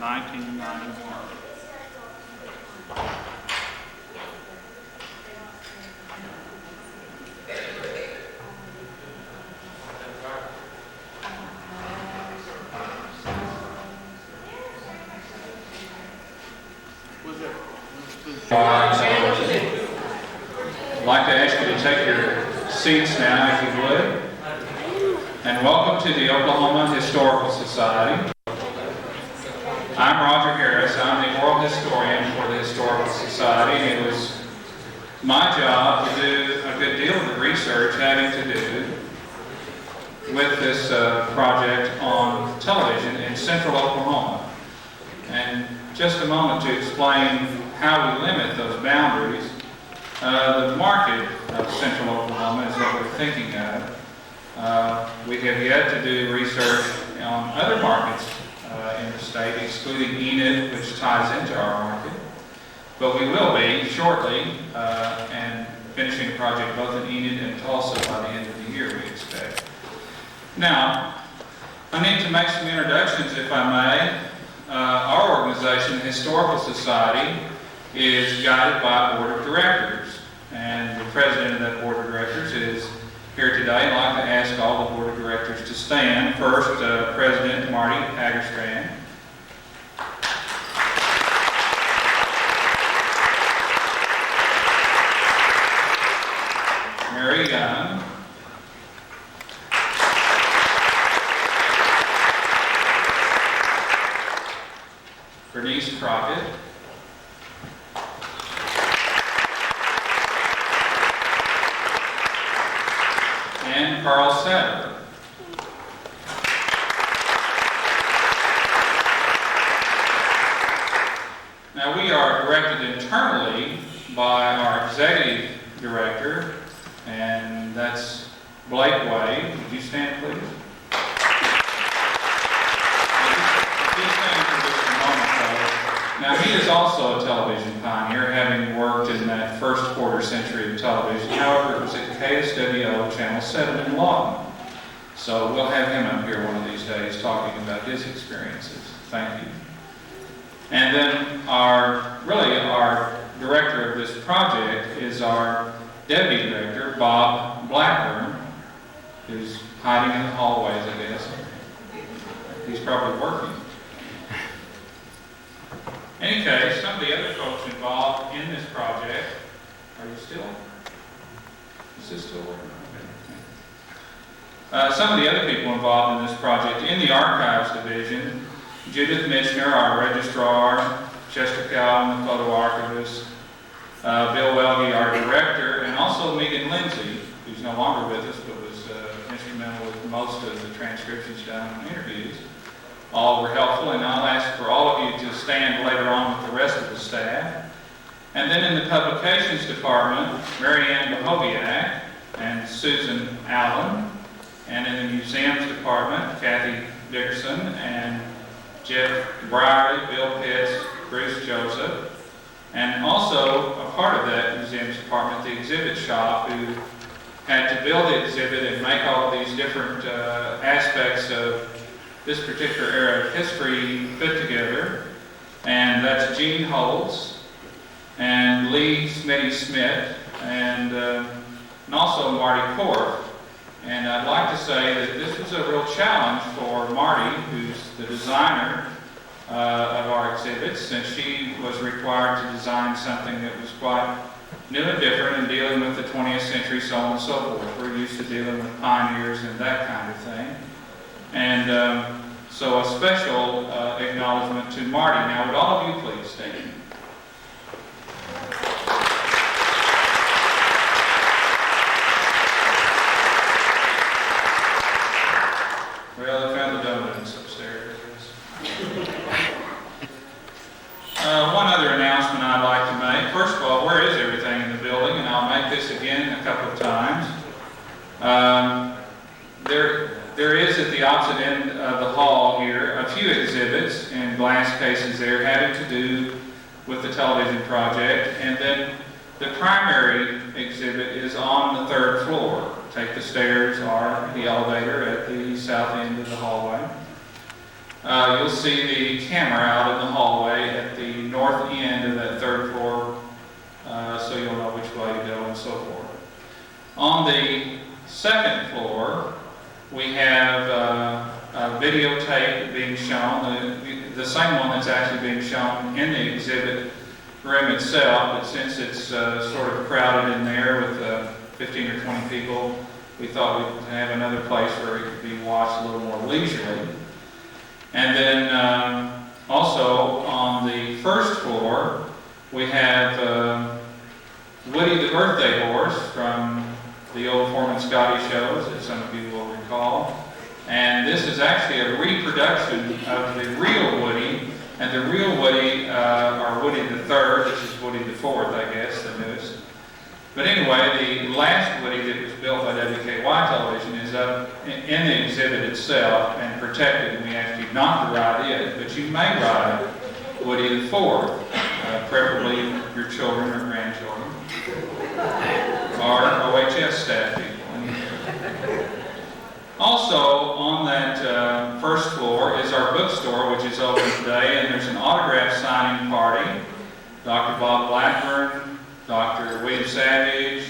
1991. I'd like to ask you to take your seats now, if you would. And welcome to the Oklahoma Historical Society. I'm Roger Harris. I'm the oral historian for the Historical Society. It was my job to do a good deal of the research having to do with this project on television in central Oklahoma. And just a moment to explain how we limit those boundaries. The market of central Oklahoma is what we're thinking of. We have yet to do research on other markets in the state, excluding Enid, which ties into our market. But we will be shortly, and finishing the project both in Enid and Tulsa by the end of the year, we expect. Now, I need to make some introductions, if I may. Our organization, the Historical Society, is guided by a board of directors. And the president of that board of directors is here today. I'd like to ask all the board of directors to stand. First, President Marty Hagerstrand. Mary Young. Bernice Crockett. And Carl Sadler. Now, we are directed internally by our executive director, and that's Blake Wade. Would you stand, please? Now, he is also a television pioneer, having worked in that first quarter century of television. However, it was at KSWO Channel 7 in Lawton. So we'll have him up here one of these days talking about his experiences. Thank you. And then our director of this project is our deputy director, Bob Blackburn, who's hiding in the hallways, I guess. He's probably working. In any case, some of the other folks involved in this project, are you still? Is this still working? Okay. Some of the other people involved in this project in the Archives Division, Judith Mitchner, our registrar, Chester Cowan, the photo archivist, Bill Welge, our director, and also Megan Lindsay, who's no longer with us, but was instrumental with most of the transcriptions done on interviews. All were helpful, and I'll ask for all of you to stand later on with the rest of the staff. And then in the Publications Department, Mary Ann Bohoviak and Susan Allen. And in the Museums Department, Kathy Dickerson and Jeff Brierly, Bill Pitts, Bruce Joseph. And also a part of that Museums Department, the exhibit shop, who had to build the exhibit and make all of these different aspects of this particular era of history put together, and that's Gene Holtz and Lee Smitty Smith and also Marty Korf. And I'd like to say that this was a real challenge for Marty, who's the designer of our exhibits, since she was required to design something that was quite new and different in dealing with the 20th century, so on and so forth. We're used to dealing with pioneers and that kind of thing. And so a special acknowledgement to Marty. Now, would all of you please stand? Well, I found the donuts upstairs, I guess. One other announcement I'd like to make. First of all, where is everything in the building? And I'll make this again a couple of times. There is at the opposite end of the hall here a few exhibits in glass cases there having to do with the television project, and then the primary exhibit is on the third floor. Take the stairs or the elevator at the south end of the hallway. You'll see the camera out in the hallway at the north end of that third floor, so you'll know which way to go and so forth. On the second floor, we have a videotape being shown, the same one that's actually being shown in the exhibit room itself, but since it's sort of crowded in there with 15 or 20 people, we thought we'd have another place where it could be watched a little more leisurely. And then also on the first floor, we have Woody the birthday horse from the old Foreman Scotty shows, as some of you will recall. And this is actually a reproduction of the real Woody. And the real Woody are Woody the Third. This is Woody the Fourth, I guess, the newest. But anyway, the last Woody that was built by WKY Television is up in the exhibit itself and protected. And we ask you not to ride it, but you may ride Woody the Fourth, preferably your children or grandchildren, or OHS staff people. Also, on that first floor is our bookstore, which is open today, and there's an autograph signing party. Dr. Bob Blackburn, Dr. William Savage,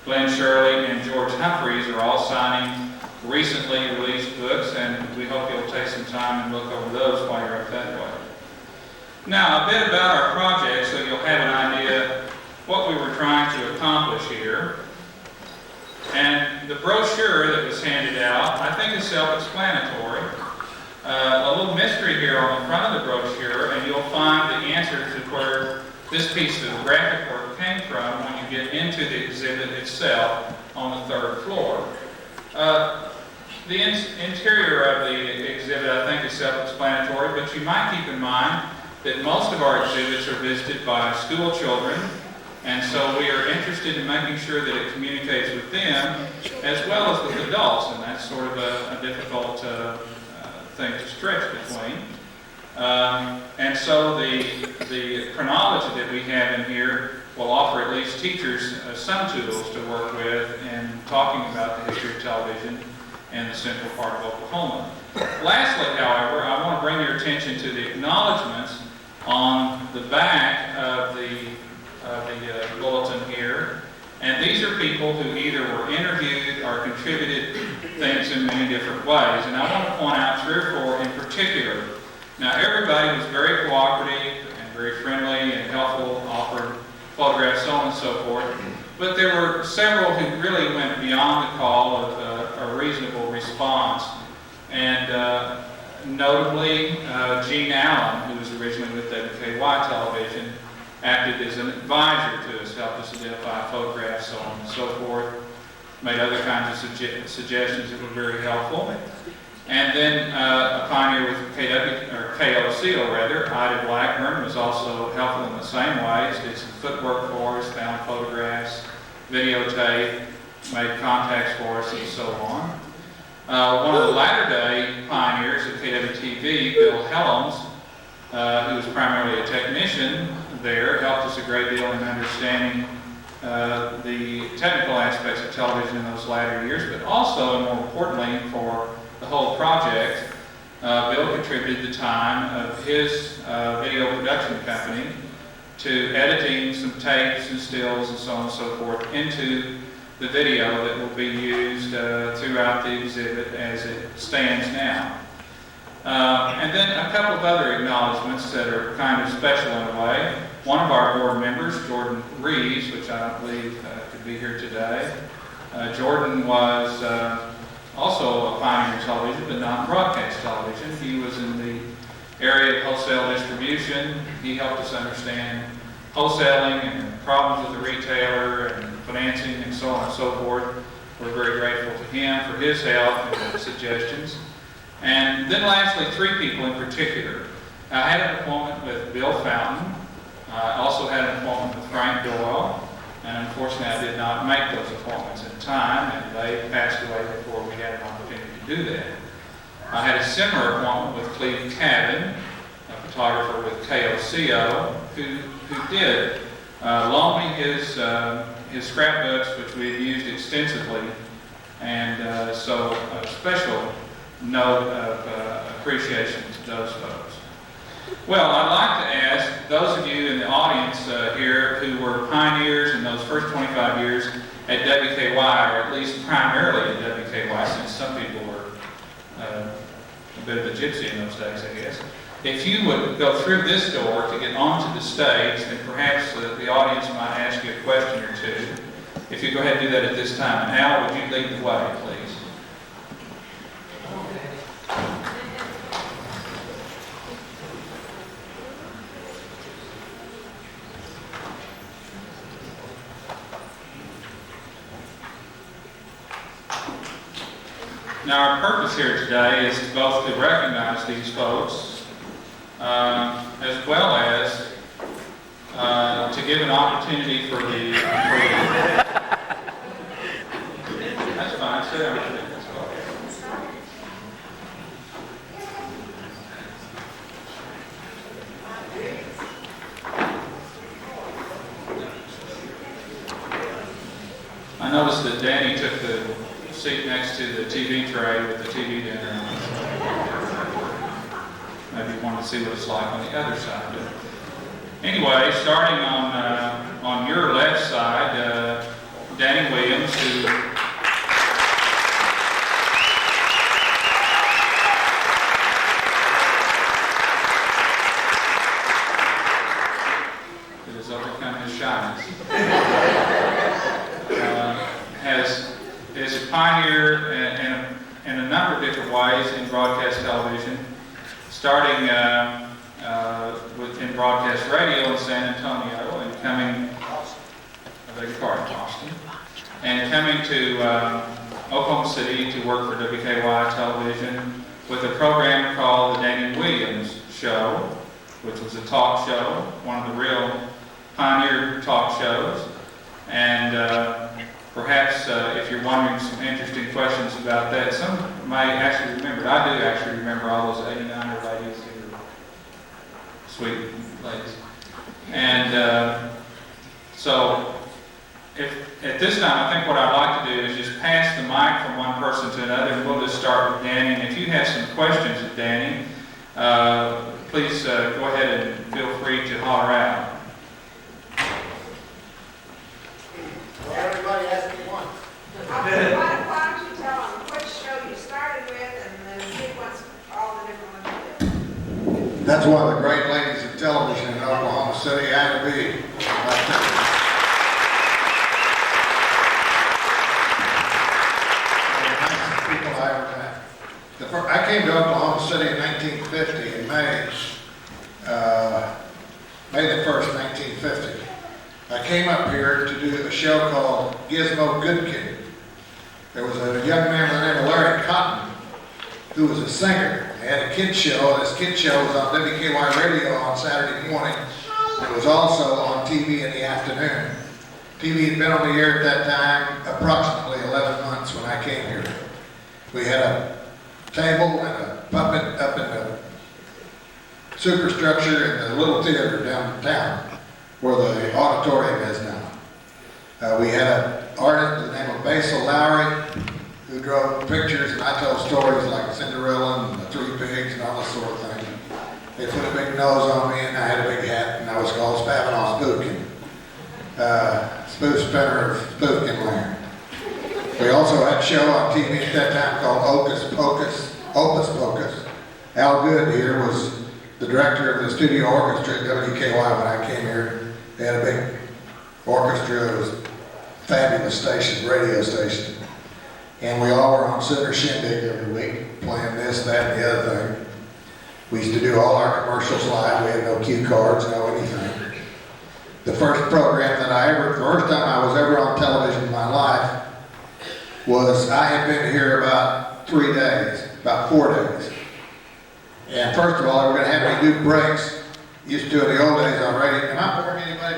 Glenn Shirley, and George Humphreys are all signing recently released books, and we hope you'll take some time and look over those while you're up that way. Now, a bit about our project so you'll have an idea what we were trying to accomplish here. And the brochure that was handed out, I think is self-explanatory. A little mystery here on the front of the brochure, and you'll find the answer to where this piece of graphic work came from when you get into the exhibit itself on the third floor. The interior of the exhibit, I think, is self-explanatory, but you might keep in mind that most of our exhibits are visited by school children, and so we are interested in making sure that it communicates with them as well as with adults, and that's sort of a difficult thing to stretch between. And so the chronology that we have in here will offer at least teachers some tools to work with in talking about the history of television in the central part of Oklahoma. Lastly, however, I want to bring your attention to the acknowledgments on the back of the bulletin here. And these are people who either were interviewed or contributed things in many different ways. And I want to point out 3 or 4 in particular. Now, everybody was very cooperative and very friendly and helpful, offered photographs, so on and so forth. But there were several who really went beyond the call of a reasonable response. And notably, Gene Allen, who was originally with WKY Television, acted as an advisor to us, helped us identify photographs, so on and so forth, made other kinds of suggestions that were very helpful. And then a pioneer with KOCO, Ida Blackburn, was also helpful in the same ways, did some footwork for us, found photographs, videotape, made contacts for us, and so on. One of the latter-day pioneers at KWTV, Bill Helms, who was primarily a technician there, helped us a great deal in understanding the technical aspects of television in those latter years, but also, and more importantly, for the whole project, Bill contributed the time of his video production company to editing some tapes and stills and so on and so forth into the video that will be used throughout the exhibit as it stands now. And then a couple of other acknowledgments that are kind of special in a way. One of our board members, Jordan Reeves, which I don't believe could be here today. Jordan was also a pioneer in television, but not broadcast television. He was in the area of wholesale distribution. He helped us understand wholesaling and problems with the retailer and financing and so on and so forth. We're very grateful to him for his help and suggestions. And then lastly, 3 people in particular. I had an appointment with Bill Fountain. I also had an appointment with Frank Doyle. And unfortunately, I did not make those appointments in time, and they passed away before we had an opportunity to do that. I had a similar appointment with Cleve Cabin, a photographer with KOCO, who did loan me his scrapbooks, which we had used extensively. And so a special note of appreciation those folks. Well, I'd like to ask those of you in the audience here who were pioneers in those first 25 years at WKY, or at least primarily at WKY, since some people were a bit of a gypsy in those days, I guess. If you would go through this door to get onto the stage, then perhaps the audience might ask you a question or two. If you go ahead and do that at this time. And Al, would you lead the way, please? Now, our purpose here today is both to recognize these folks, as well as to give an opportunity for the that's fine, sit down. That's fine. I noticed that Danny took the seat next to the TV tray with the TV dinner on it. Maybe you want to see what it's like on the other side. But anyway, starting on your left side, Danny Williams, who has overcome his shyness, is a pioneer in a number of different ways in broadcast television, starting in broadcast radio in San Antonio and coming, I beg your pardon, Austin, and coming to Oklahoma City to work for WKY Television with a program called The Danny Williams Show, which was a talk show, one of the real pioneer talk shows. And perhaps if you're wondering some interesting questions about that, some may actually remember. I do actually remember all those 89er ladies who were sweet ladies. And so at this time, I think what I'd like to do is just pass the mic from one person to another, and we'll just start with Danny. And if you have some questions of Danny, please go ahead and feel free to holler out. Everybody ask me one. Why don't you tell them which show you started with and the sequence of all the different ones you did? That's one of the great ladies of television in Oklahoma City, Anna B. People I ever met. I came to Oklahoma City in 1950 in May the 1st, 1950. I came up here to do a show called Gizmo Goodkin. There was a young man by the name of Larry Cotton who was a singer. He had a kid show, and this kid show was on WKY radio on Saturday morning. It was also on TV in the afternoon. TV had been on the air at that time approximately 11 months when I came here. We had a table and a puppet up in the superstructure in the little theater downtown, where the auditorium is now. We had an artist by the name of Basil Lowry who drove pictures, and I told stories like Cinderella and the Three Pigs and all this sort of thing. They put a big nose on me, and I had a big hat, and I was called Spavanaw Spoofkin. Spoof spinner of Spoofkin Land. We also had a show on TV at that time called Opus Pocus. Al Good here was the director of the studio orchestra at WKY when I came here. They had a big orchestra. It was a fabulous station, radio station. And we all were on Center Shindig every week, playing this, that, and the other thing. We used to do all our commercials live. We had no cue cards, no anything. The first time I was ever on television in my life was, I had been here about 4 days. And first of all, they were going to have me do breaks. Used to do it in the old days on radio. Am I boring anybody?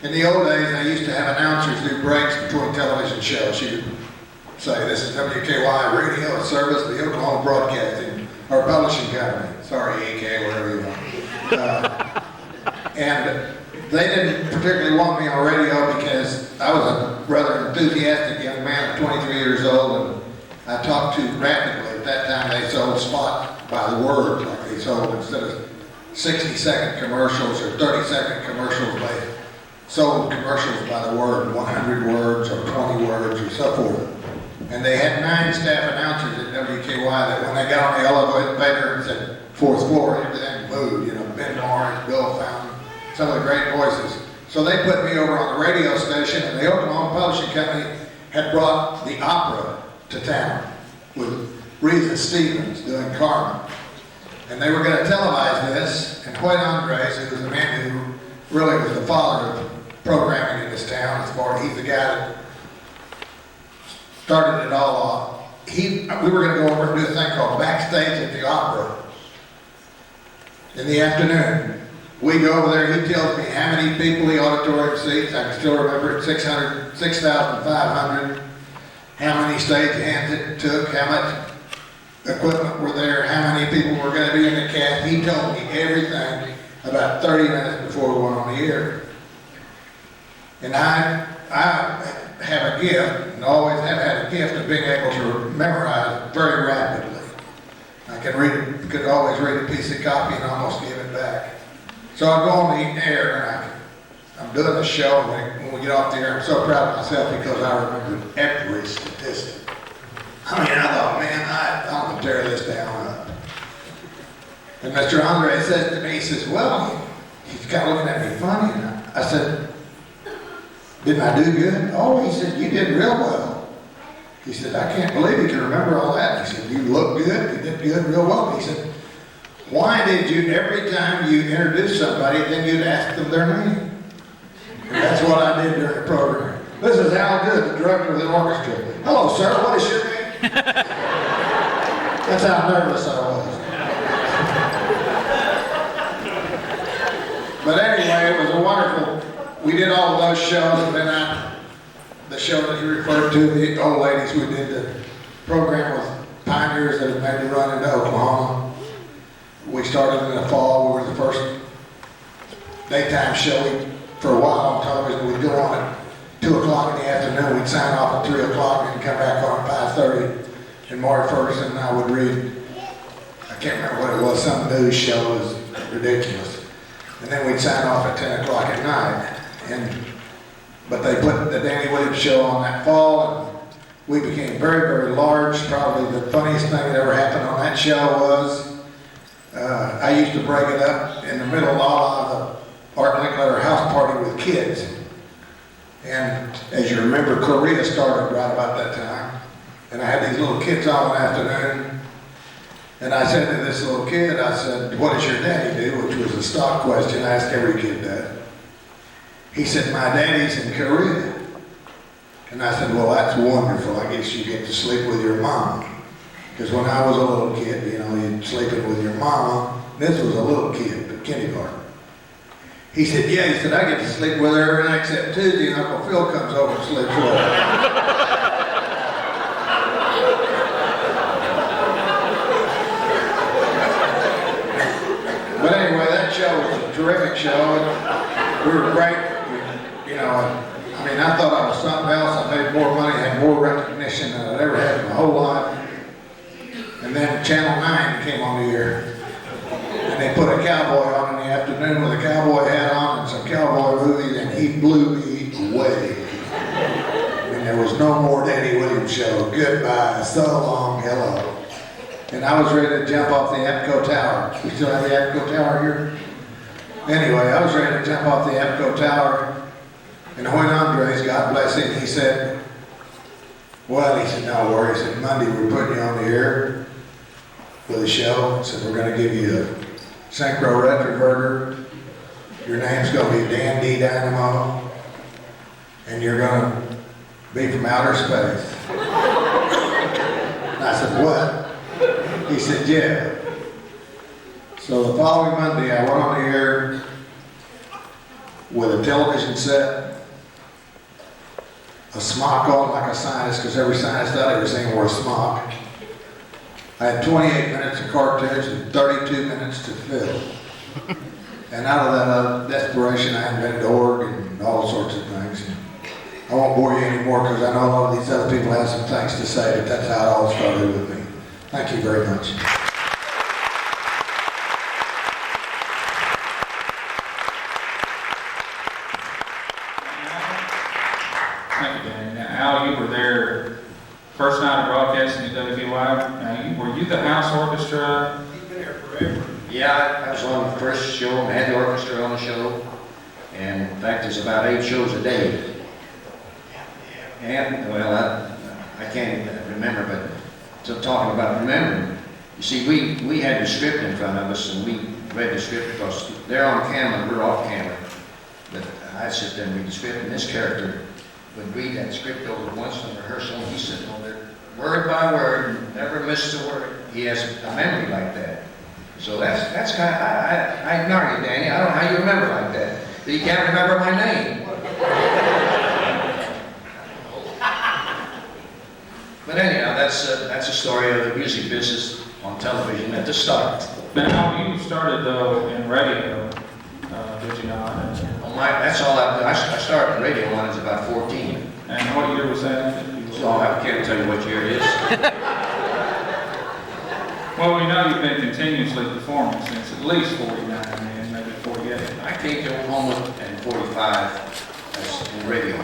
In the old days, they used to have announcers do breaks between television shows. She would say, "This is WKY Radio Service, the Oklahoma Broadcasting or Publishing Company." Sorry, EK, whatever you want. And they didn't particularly want me on radio because I was a rather enthusiastic young man at 23 years old, and I talk too rapidly. At that time, they sold spot by the word, like they sold instead of 60-second commercials or 30-second commercials, they sold commercials by the word, 100 words or 20 words or so forth. And they had 9 staff announcers at WKY that when they got on the elevator and said, 4th floor, everything moved, you know, Ben Morris, Bill Fountain, some of the great voices. So they put me over on the radio station, and the Oklahoma Publishing Company had brought the opera to town with Reza Stevens doing Carmen. And they were going to televise this, and Hoyt Andres, who was the man who really was the father of programming in this town, as far as he's the guy that started it all off. We were going to go over and do a thing called Backstage at the Opera in the afternoon. We go over there, he tells me how many people the auditorium seats. I can still remember it, 6,500. How many stage hands it took, how much equipment were there, how many people were going to be in the cast. He told me everything about 30 minutes before we went on the air. And I have a gift, and always have had a gift of being able to memorize very rapidly. I could always read a piece of copy and almost give it back. So I go on the air, and I'm doing the show, and when we get off the air, I'm so proud of myself because I remember every statistic. I mean, I thought, man, I'm going to tear this down up. And Mr. Andre says to me, he says, well, he's kind of looking at me funny. And I said, didn't I do good? Oh, he said, you did real well. He said, I can't believe you can remember all that. He said, you look good, you did good, real well. He said, why did you, every time you introduce somebody, then you'd ask them their name? And that's what I did during the program. This is Al Good, the director of the orchestra. Hello, sir, what is your name? That's how nervous I was. But anyway, it was a wonderful, we did all of those shows, and then the show that you referred to, the old ladies, we did the program with pioneers that had made the run into Oklahoma. We started in the fall. We were the first daytime show. For a while on television, we'd go on at 2 o'clock in the afternoon. We'd sign off at 3 o'clock and come back on at 5:30. And Marty Ferguson and I would read, I can't remember what it was, some news show. It was ridiculous. And then we'd sign off at 10 o'clock at night. But they put the Danny Williams show on that fall, and we became very, very large. Probably the funniest thing that ever happened on that show was I used to break it up in the middle of the Art Linkletter house party with kids. And as you remember, Korea started right about that time. And I had these little kids on one afternoon. And I said to this little kid, I said, what does your daddy do? Which was a stock question I asked every kid that. He said, my daddy's in Korea. And I said, well, that's wonderful. I guess you get to sleep with your mom. Because when I was a little kid, you know, you'd sleeping with your mama. This was a little kid, but kindergarten. He said, yeah, he said, I get to sleep with her every night except Tuesday, and Uncle Phil comes over and sleeps with her. But anyway, that show was a terrific show. And we were great. You know, I mean, I thought I was something else. I made more money, had more recognition than I'd ever had in my whole life. And then Channel 9 came on the air. And they put a cowboy on in the afternoon with a cowboy hat on and some cowboy movies, and he blew me away. And there was no more Danny Williams show. Goodbye, so long, hello. And I was ready to jump off the APCO Tower. We still have the APCO Tower here? Anyway, I was ready to jump off the APCO Tower. And Hoyt Andres, God bless him, he said, well, he said, no worries. He said, Monday we're putting you on the air with a show. He said, we're going to give you a Synchro Retroverter. Your name's going to be Dan D. Dynamo. And you're going to be from outer space. And I said, what? He said, yeah. So the following Monday, I went on the air with a television set, a smock on like a scientist, because every scientist I'd ever seen wore a smock. I had 28 minutes of cartoons and 32 minutes to fill. And out of that desperation, I invented org and all sorts of things. I won't bore you anymore because I know a lot of these other people have some things to say, but that's how it all started with me. Thank you very much. Thank you, Danny. Now, Al, you were there first night of broadcasting at WVY. Now, were you the house orchestra? He's been here forever. Yeah, I was on the first show, I had the orchestra on the show, and in fact, there's about 8 shows a day. And, well, I can't even remember, but still talking about remembering. You see, we had the script in front of us, and we read the script because they're on camera, we're off camera. But I sit there and read the script, and this character would read that script over once in rehearsal, and he's sitting over there, word by word, never missed a word. He has a memory like that. So that's kind of, I admire you, Danny. I don't know how you remember like that. But you can't remember my name. But anyhow, that's a story of the music business on television at the start. Now, you started though in radio, did you not? That's all I started in radio when I was about 14. And what year was that? So I can't tell you what year it is. Well, we know you've been continuously performing since at least 49 and maybe 48. I came to Oklahoma in 45 as in radio.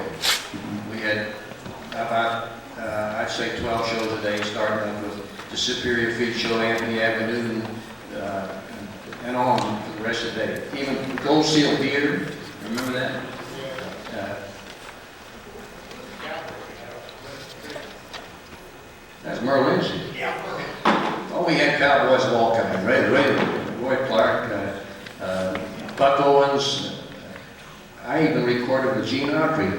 We had about, I'd say 12 shows a day, starting up with the Superior Feed Show, Anthony Avenue, and on for the rest of the day. Even Gold Seal Beer, remember that? That's Merle Lindsay. Oh, we had cowboys of all kinds. Roy Clark, Buck Owens. I even recorded with Gene Autry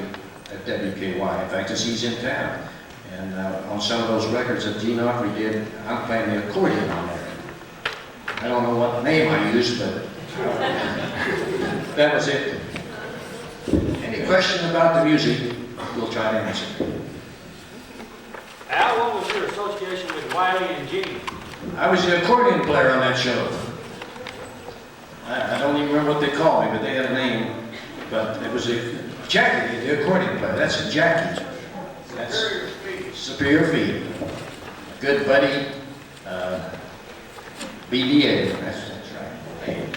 at WKY. In fact, he's in town. And on some of those records that Gene Autry did, I'm playing the accordion on there. I don't know what name I used, but that was it. Any question about the music, we'll try to answer. Al, what was your association with Wiley and Gene? I was the accordion player on that show. I don't even remember what they called me, but they had a name. But it was Jackie, the accordion player. That's Jackie. That's Superior Feed. Good buddy, BDA. That's right.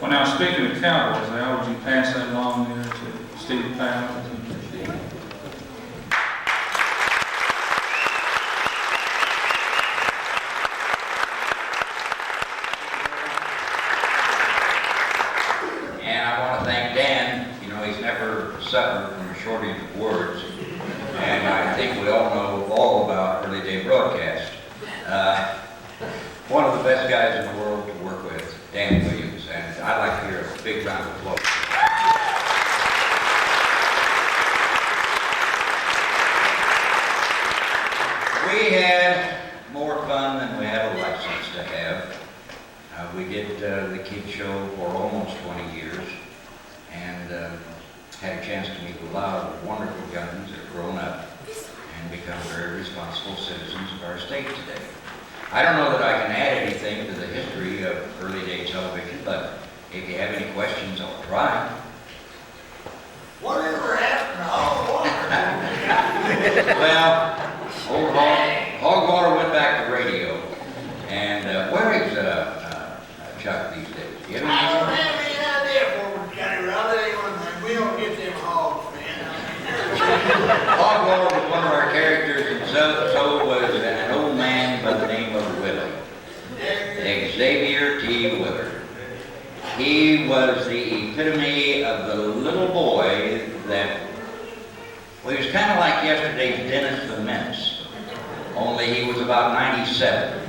Well, now, speaking of cowboys, how would you pass that along there to Steve Powell? And I want to thank Dan. You know, he's never suffered from a shortage of words. And I think we all know all about early day broadcast. One of the best guys in the world to work with, Dan Williams. And I'd like to hear a big round of applause. We had more fun than we had a license to have. We did the Kid Show for almost 20 years and had a chance to meet a lot of wonderful youngins that have grown up and become very responsible citizens of our state today. I don't know that I can add anything to the history of early day television, but if you have any questions, I'll try. Whatever happened to Hog Water? Well, old Hog Water went back to radio. And where is Chuck these days? Do you have any I don't idea? have any idea where we got it. I'll tell you one thing, we don't get them hogs, man. Hog Water was one of our characters, and so was an old man by the name of Willie. Xavier T. Willard. He was the epitome of the little boy that, well, he was kind of like yesterday's Dennis the Menace, only he was about 97.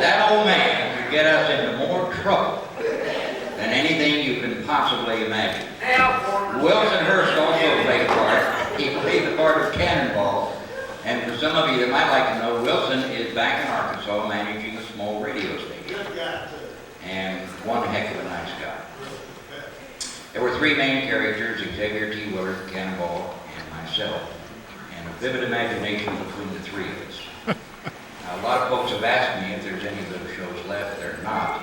That old man could get us into more trouble than anything you can possibly imagine. Wilson Hurst also played a part. He played the part of Cannonball. And for some of you that might like to know, Wilson is back in Arkansas managing a small radio station. Good guy, too. And one heck of a nice guy. There were 3 main characters, Xavier T. Willard, Cannonball, and myself. And a vivid imagination between the 3 of us. Now, a lot of folks have asked me if there's any of those shows left. They're not.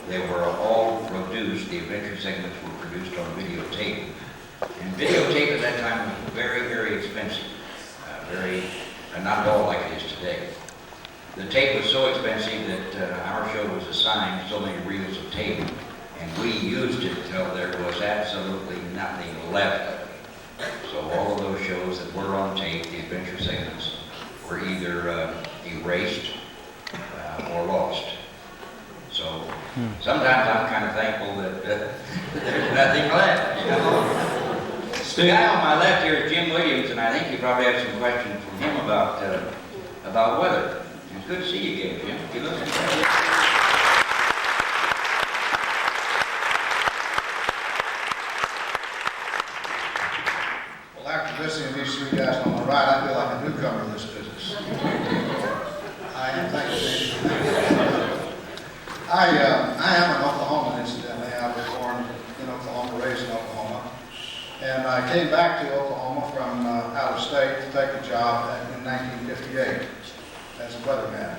They were all produced, the adventure segments were produced on videotape. And videotape at that time was very, very expensive. Not at all like it is today. The tape was so expensive that our show was assigned so many reels of tape, and we used it till there was absolutely nothing left of it. So all of those shows that were on tape, the adventure segments, were either erased or lost. So sometimes I'm kind of thankful that there's nothing left. You know? The guy on my left here is Jim Williams, and I think you probably have some questions from him about weather. It's good to see you again, Jim. You look good. Well, after listening to these three guys on the right, I feel like a newcomer in this business. I am, thank you. I am an Oklahoman, incidentally. I was born in Oklahoma, raised in Oklahoma. And I came back to Oklahoma from out of state to take a job in 1958 as a weatherman.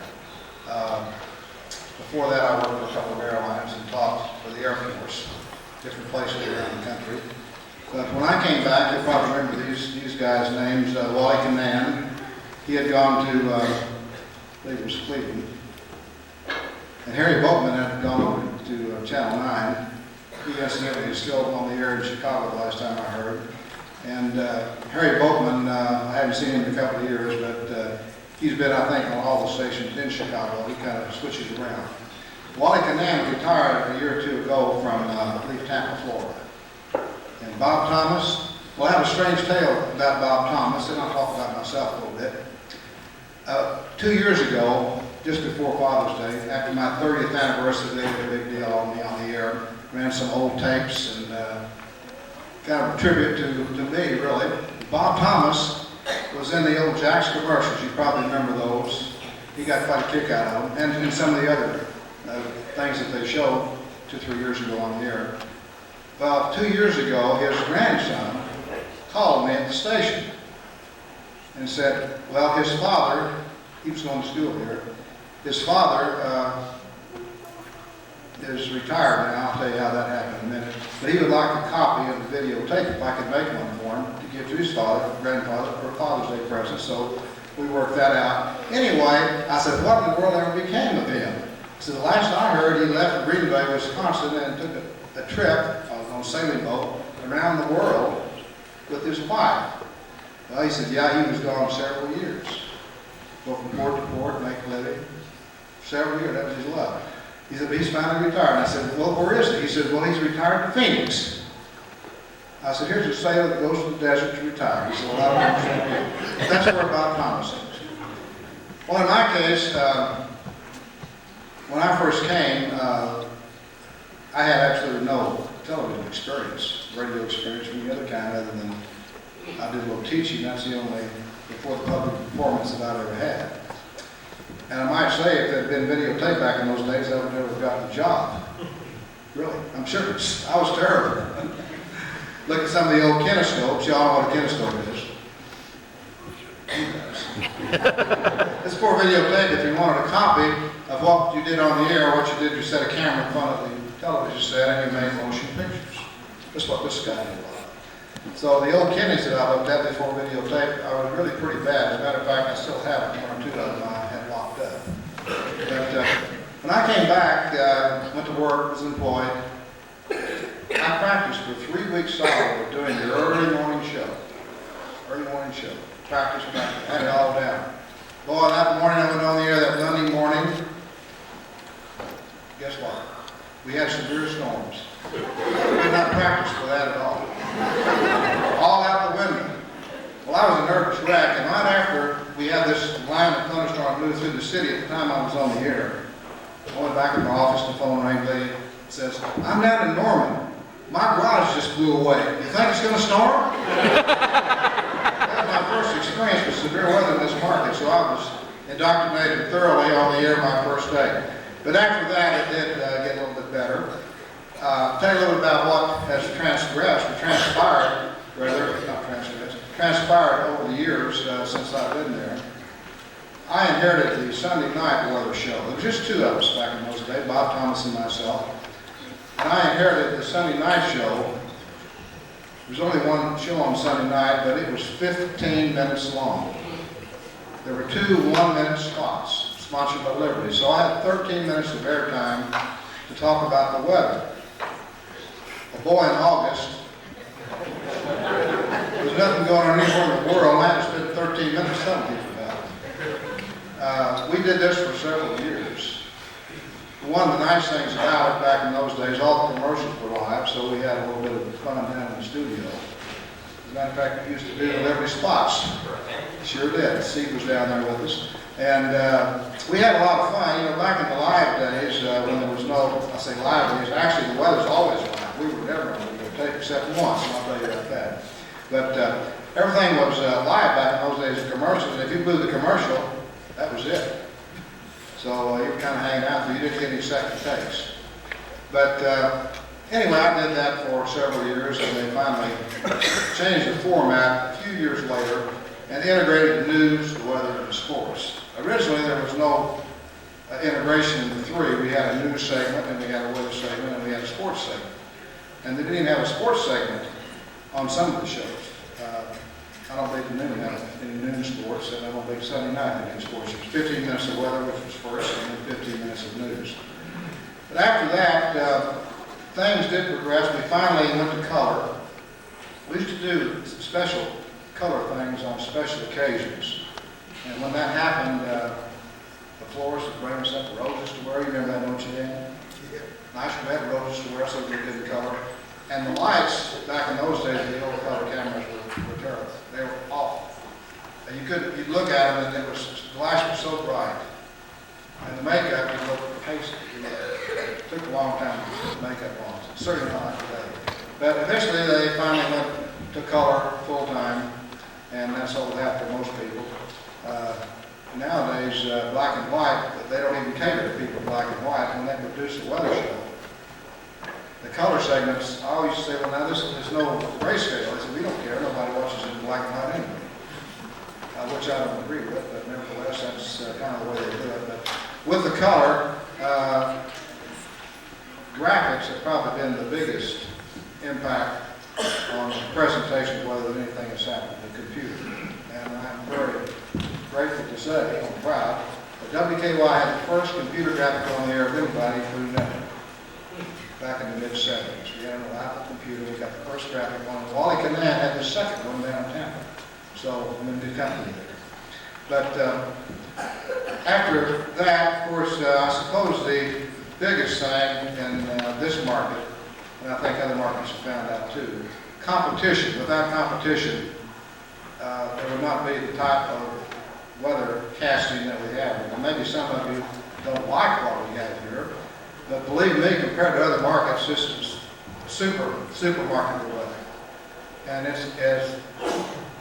Before that, I worked with a couple of airlines and taught for the Air Force, different places around the country. But when I came back, you'll probably remember these guys' names, Wally Canaan. He had gone to, I believe it was Cleveland. And Harry Boatman had gone over to Channel 9. He incidentally is still on the air in Chicago the last time I heard. And Harry Boatman, I haven't seen him in a couple of years, but he's been, I think, on all the stations in Chicago. He kind of switches around. Wally Canaan retired a year or two ago from, I believe, Tampa, Florida. And Bob Thomas, well, I have a strange tale about Bob Thomas, and I'll talk about myself a little bit. 2 years ago, just before Father's Day, after my 30th anniversary, they did a big deal on me on the air. Ran some old tapes and kind of a tribute to me, really. Bob Thomas was in the old Jack's commercials. You probably remember those. He got quite a kick out of them. And some of the other things that they showed 2-3 years ago on the air. Well, 2 years ago, his grandson called me at the station and said, well, his father, he was going to school here, his father is retired now. I'll tell you how that happened in a minute. But he would like a copy of the videotape, if I could make one for him, to give to his father, grandfather, for a Father's Day present. So we worked that out. Anyway, I said, what in the world ever became of him? So the last I heard, he left Green Bay, Wisconsin, and took a trip on a sailing boat around the world with his wife. Well, he said, yeah, he was gone several years. Go from port to port, make a living. Several years, that was his love. He said, but he's finally retired. I said, well, where is he? He said, well, he's retired to Phoenix. I said, here's a sailor that goes to the desert to retire. He said, well, I don't understand. But that's where Bob Thomas is. Well, in my case, when I first came, I had absolutely no television experience, radio experience, or any other kind other than I did a little teaching. That's the only before the public performance that I've ever had. And I might say, if there had been videotape back in those days, I would never have gotten a job. Really, I'm sure. I was terrible. Look at some of the old kinescopes. Y'all know what a kinescope is. It's for videotape. If you wanted a copy of what you did on the air, or what you did, you set a camera in front of the television set and you made motion pictures. That's what this guy did. So the old kidneys that I looked at before videotape, I was really pretty bad. As a matter of fact, I still have them. 1 or 2 of them I had locked up. But when I came back, went to work, was employed, I practiced for 3 weeks solid doing the early morning show. Practice, had it all down. Boy, that morning I went on the air that Monday morning. Guess what? We had severe storms. We did not practice for that at all. All out the window. Well, I was a nervous wreck, and right after we had this line of thunderstorms move through the city at the time I was on the air, I went back in my office, the phone rang, lady says, I'm down in Norman. My garage just blew away. You think it's going to storm? That was my first experience with severe weather in this market, so I was indoctrinated thoroughly on the air my first day. But after that, it did get a little bit better. Tell you a little bit about what has transpired over the years since I've been there. I inherited the Sunday night weather show. There was just two of us back in those days, Bob Thomas and myself. And I inherited the Sunday night show. There was only one show on Sunday night, but it was 15 minutes long. There were two 1-minute spots sponsored by Liberty. So I had 13 minutes of airtime to talk about the weather. A boy in August, there was nothing going on anywhere in the world, and I had to spend 13 minutes telling people about it. We did this for several years. One of the nice things about it back in those days, all the commercials were live, so we had a little bit of fun down in the studio. As a matter of fact, we used to do the Liberty spots. Sure did. Steve was down there with us. And we had a lot of fun. You know, back in the live days, when there was no, I say live days, actually the weather's always live. We were never on videotape except once, and I'll tell you about that. But everything was live back in those days, the commercials. And if you blew the commercial, that was it. So you were kind of hanging out, but you didn't get any second takes. But anyway, I did that for several years, and they finally changed the format a few years later and integrated the news, the weather, and the sports. Originally, there was no integration in the three. We had a news segment, and we had a weather segment, and we had a sports segment. And they didn't even have a sports segment on some of the shows. I don't think the noon had any noon sports, and I don't think Sunday night had any sports. It was 15 minutes of weather, which was first, and then 15 minutes of news. But after that, things did progress. We finally went to color. We used to do some special color things on special occasions. And when that happened, the florist would bring us up roses to wear. You remember that, don't you, Dan? Yeah. Nice red roses to wear so we did the color. And the lights, back in those days, the old color cameras were terrible. They were awful. And you'd look at them and the lights were so bright. And the makeup, you looked pasty. It took a long time to put makeup on. Certainly not like today. But eventually they finally went to color full time, and that's old hat for most people. Nowadays, black and white, they don't even cater to people black and white when they produce a weather show. The color segments, I always say, well, now there's no grayscale. I said, we don't care. Nobody watches it in black and white anyway, which I don't agree with, but nevertheless, that's kind of the way they do it. But with the color, graphics have probably been the biggest impact on the presentation of whether anything has happened to the computer. And I'm very grateful to say, I'm proud, that WKY had the first computer graphic on the air of anybody through network back in the mid-70s. We had an Apple computer, we got the first graphic one. Wally Canaan had the second one down in Tampa. So I'm in good company there. But after that, of course, I suppose the biggest thing in this market, and I think other markets have found out too, competition. Without competition, there would not be the type of weather casting that we have. And maybe some of you don't like what we have here, but believe me, compared to other markets, this is super market weather. And it's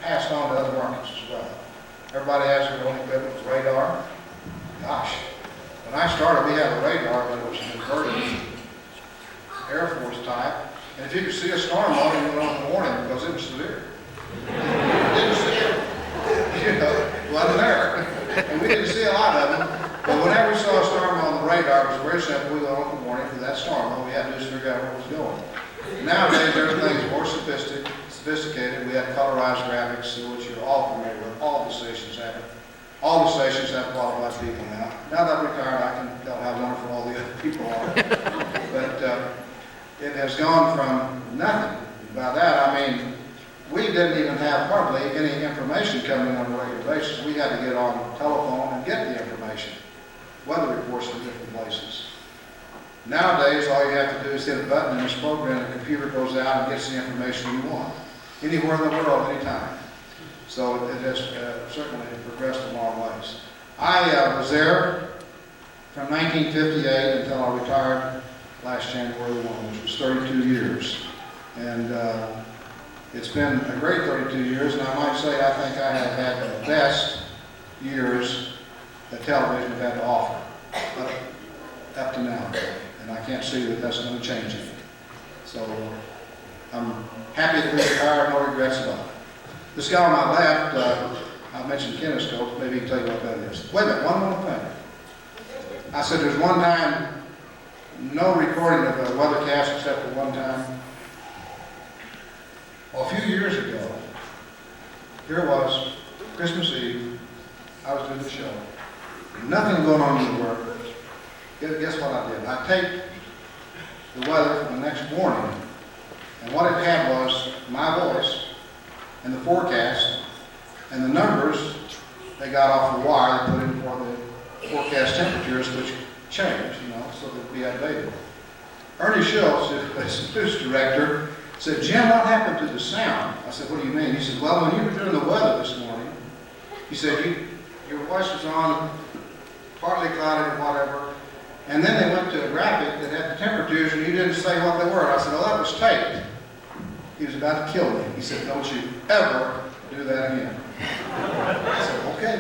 passed on to other markets as well. Everybody has their own equipment with radar. Gosh, when I started, we had a radar that was an inverted Air Force type. And if you could see a storm on it, you went on the warning because it was severe. Didn't see it. You know, it wasn't there. And we didn't see a lot of them. But whenever we saw a storm on the radar, it was very simple. We went on the warning for that storm. All we had to do is figure out where it was going. Nowadays, everything's more sophisticated. We have colorized graphics, which you're all familiar with. All the stations have it. All the stations have qualified people now. Now that I'm retired, I can tell how wonderful all the other people are. But it has gone from nothing. By that, I mean, we didn't even have hardly any information coming in on a regular basis. We had to get on telephone and get the information. Weather reports from different places. Nowadays, all you have to do is hit a button in this program, and the computer goes out and gets the information you want. Anywhere in the world, anytime. So it has certainly progressed a long ways. I was there from 1958 until I retired last January 1, which was 32 years. And it's been a great 32 years, and I might say I think I have had the best years that television have had to offer up to now. And I can't see that that's going to change it. So I'm happy to be retired, no regrets about it. This guy on my left, I mentioned kinescope, maybe he can tell you what that is. Wait a minute, one more thing. I said there's one time, no recording of a weathercast except for one time. Well, a few years ago, here it was, Christmas Eve, I was doing the show. Nothing going on in the work. Guess what I did? I taped the weather for the next morning, and what it had was my voice and the forecast, and the numbers they got off the wire, they put in for the forecast temperatures, which changed, so they'd be updated. Ernie Schultz, the news director, said, Jim, what happened to the sound? I said, what do you mean? He said, well, when you were doing the weather this morning, he said, your voice was on, partly clouded or whatever, and then they went to a graphic that had the temperatures, and you didn't say what they were. I said, well, that was taped. He was about to kill me. He said, don't you ever do that again. I said, okay.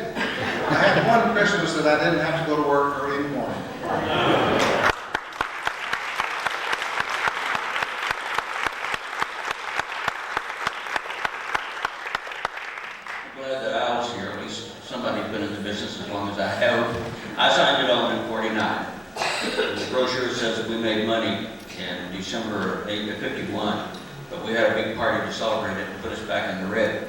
I had one Christmas that I didn't have to go to work early in the morning. I'm glad that Al's here, at least somebody's been in the business as long as I have. I signed it on in '49. The brochure says that we made money in December of '51, but we had a big party to celebrate it and put us back in the red.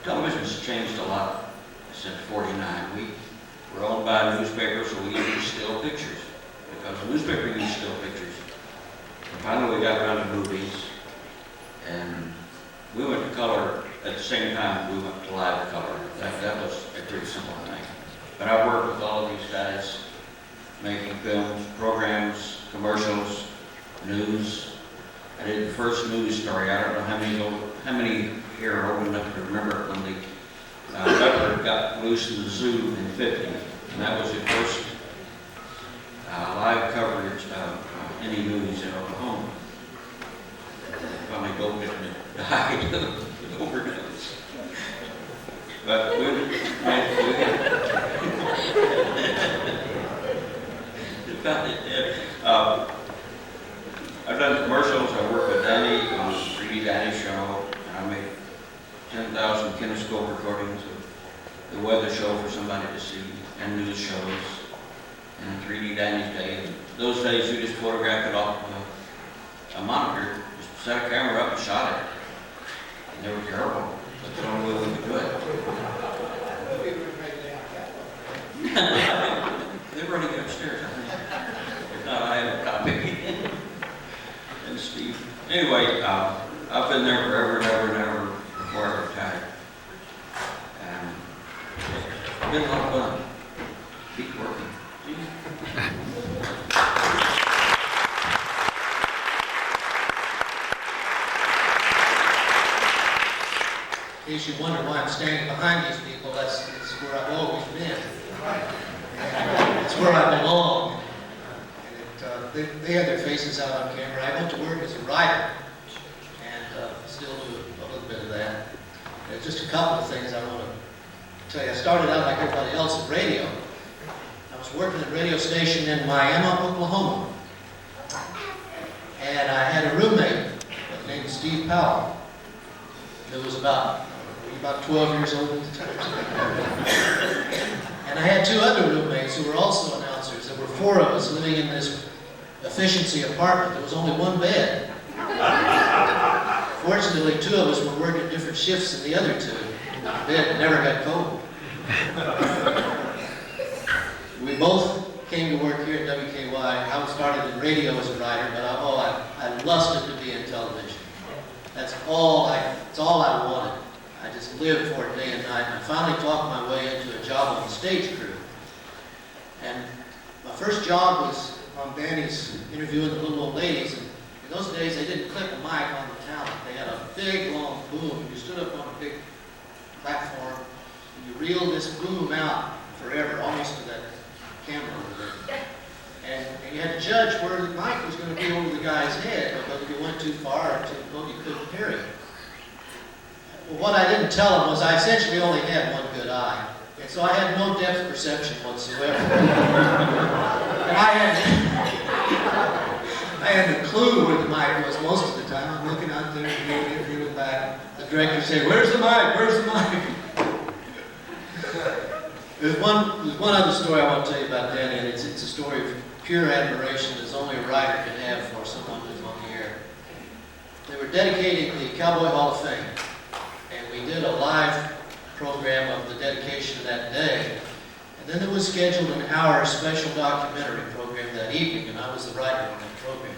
Television's changed a lot since '49. We're owned by a newspaper, so we use still pictures, because the newspaper used still pictures. And finally, we got around to movies, and we went to color at the same time we went to live color. That was a pretty simple thing. But I worked with all of these guys, making films, programs, commercials, news. I did the first news story. I don't know how many here are old enough to remember when the leopard got loose in the zoo in '50, and that was the first live coverage of any news in Oklahoma. Finally, Goldman died with overdose. But I've done commercials. I worked with Danny on the 3D Danny show. I made 10,000 kinescope recordings of the weather show for somebody to see, and news shows, and 3D Danny's day. And those days, you just photographed it off a monitor, just set a camera up and shot it. And they were terrible, but the only way we could do it. They're running upstairs, I think. If not, I have a copy. And Steve. Anyway, I've been there forever and ever and ever before I retired. And it's been a lot of fun. Keep working. In case you wonder why I'm standing behind these people, that's where I've always been. It's where I belong. And they had their faces out on camera. I went to work as a writer, and still do a little bit of that. And just a couple of things I want to tell you. I started out like everybody else at radio. I was working at a radio station in Miami, Oklahoma. And I had a roommate named Steve Powell, who was about 12 years old at the time. And I had two other roommates who were also announcers. There were four of us living in this efficiency apartment. There was only one bed. Fortunately, two of us were working different shifts than the other two. The bed never got cold. We both came to work here at WKY. I started in radio as a writer, but I lusted to be in television. That's all I wanted. I just lived for it day and night. And I finally talked my way into a job on the stage crew. And my first job was on Danny's interviewing the little old ladies. And in those days, they didn't clip a mic on the talent. They had a big, long boom. You stood up on a big platform, and you reeled this boom out forever, almost to that camera over there. And you had to judge where the mic was going to be over the guy's head, because if you went too far or too low, you couldn't hear it. Well, what I didn't tell him was I essentially only had one good eye. And so I had no depth perception whatsoever. And I had I had no clue where the mic was most of the time. I'm looking out there and feeling back. The director said, "Where's the mic? Where's the mic?" There's one other story I want to tell you about Danny, and it's a story of pure admiration as only a writer can have for someone who's on the air. They were dedicating the Cowboy Hall of Fame, and we did a live program of the dedication that day. And then there was scheduled an hour special documentary program that evening, and I was the writer on that program.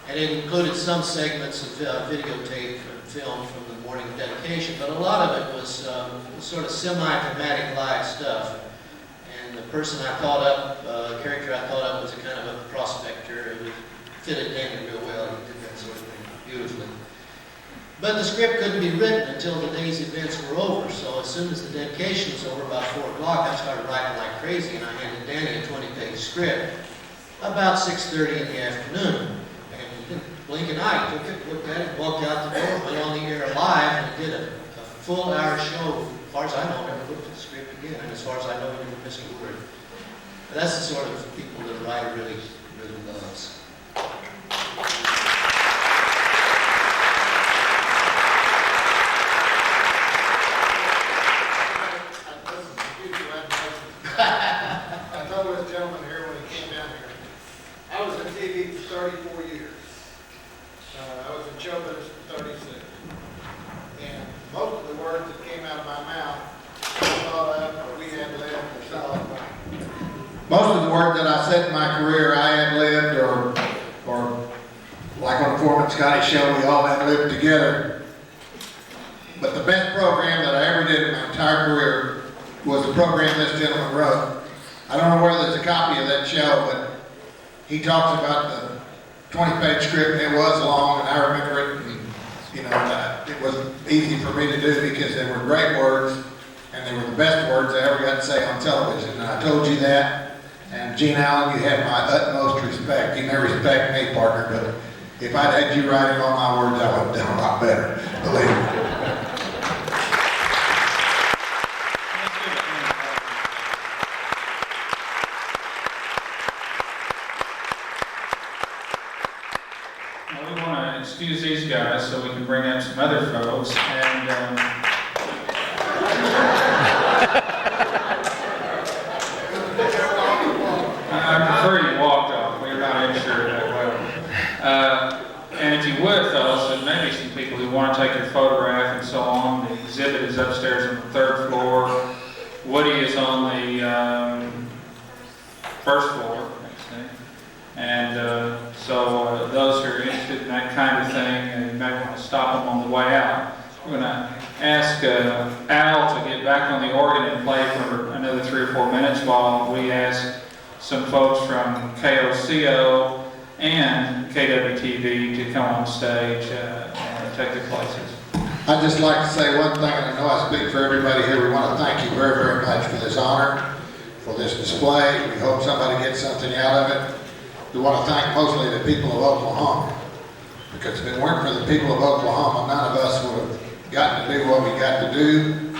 And it included some segments of videotape and film from the morning of dedication, but a lot of it was sort of semi-dramatic live stuff. And the person I thought up, the character I thought up was a kind of a prospector. It fitted Danny real well. He did that sort of thing beautifully. But the script couldn't be written until the day's events were over. So as soon as the dedication was over, about 4 o'clock, I started writing like crazy, and I handed Danny a 20-page script about 6:30 in the afternoon. And he didn't blink an eye. He took it, looked at it, walked out the door, went on the air live, and did a full hour show. As far as I know, never looked at the script again. And as far as I know, he never missed a word. But that's the sort of people that a writer really, really loves. I told this gentleman here when he came down here, I was in TV for 34 years. I was in show business for 36. And most of the words that came out of my mouth, I thought of, or we had lived, or something like that. Most of the work that I said in my career, I had lived, or like on the Foreman Scotty show, we all had lived together. But the best program that I ever did in my entire career was the program this gentleman wrote. I don't know whether there's a copy of that show, but he talks about the 20-page script, and it was long, and I remember it, and, you know, it was easy for me to do because they were great words, and they were the best words I ever got to say on television. And I told you that, and Gene Allen, you have my utmost respect. You may respect me, partner, but if I'd had you writing all my words, I would have done a lot better, believe me. Well, we want to excuse these guys so we can bring up some other folks, and I prefer you walked off. We're not insured that well. And if you would, fellas, there may be some people who want to take your photograph and so on. The exhibit is upstairs on the 3rd floor. Woody is on the 1st floor, actually. And so those who are interested in that kind of thing, you may want to stop them on the way out. We're going to ask Al to get back on the organ and play for another 3 or 4 minutes while we ask some folks from KOCO and KWTV to come on stage and take their places. I'd just like to say one thing, and I know I speak for everybody here. We want to thank you very, very much for this honor, for this display. We hope somebody gets something out of it. We want to thank mostly the people of Oklahoma, because if it weren't for the people of Oklahoma, none of us would have gotten to do what we got to do.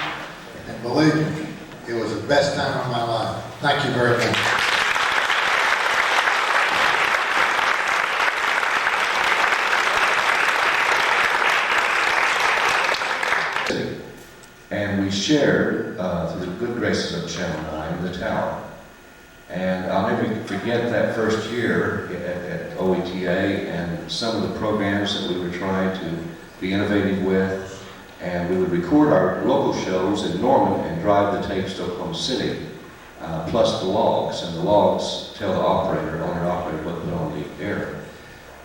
And believe me, it was the best time of my life. Thank you very much. And we shared, through the good graces of Channel 9, the tower. And I'll never forget that first year at OETA and some of the programs that we were trying to be innovative with. And we would record our local shows in Norman and drive the tapes to Oklahoma City, plus the logs. And the logs tell the owner-operator what to put on the air.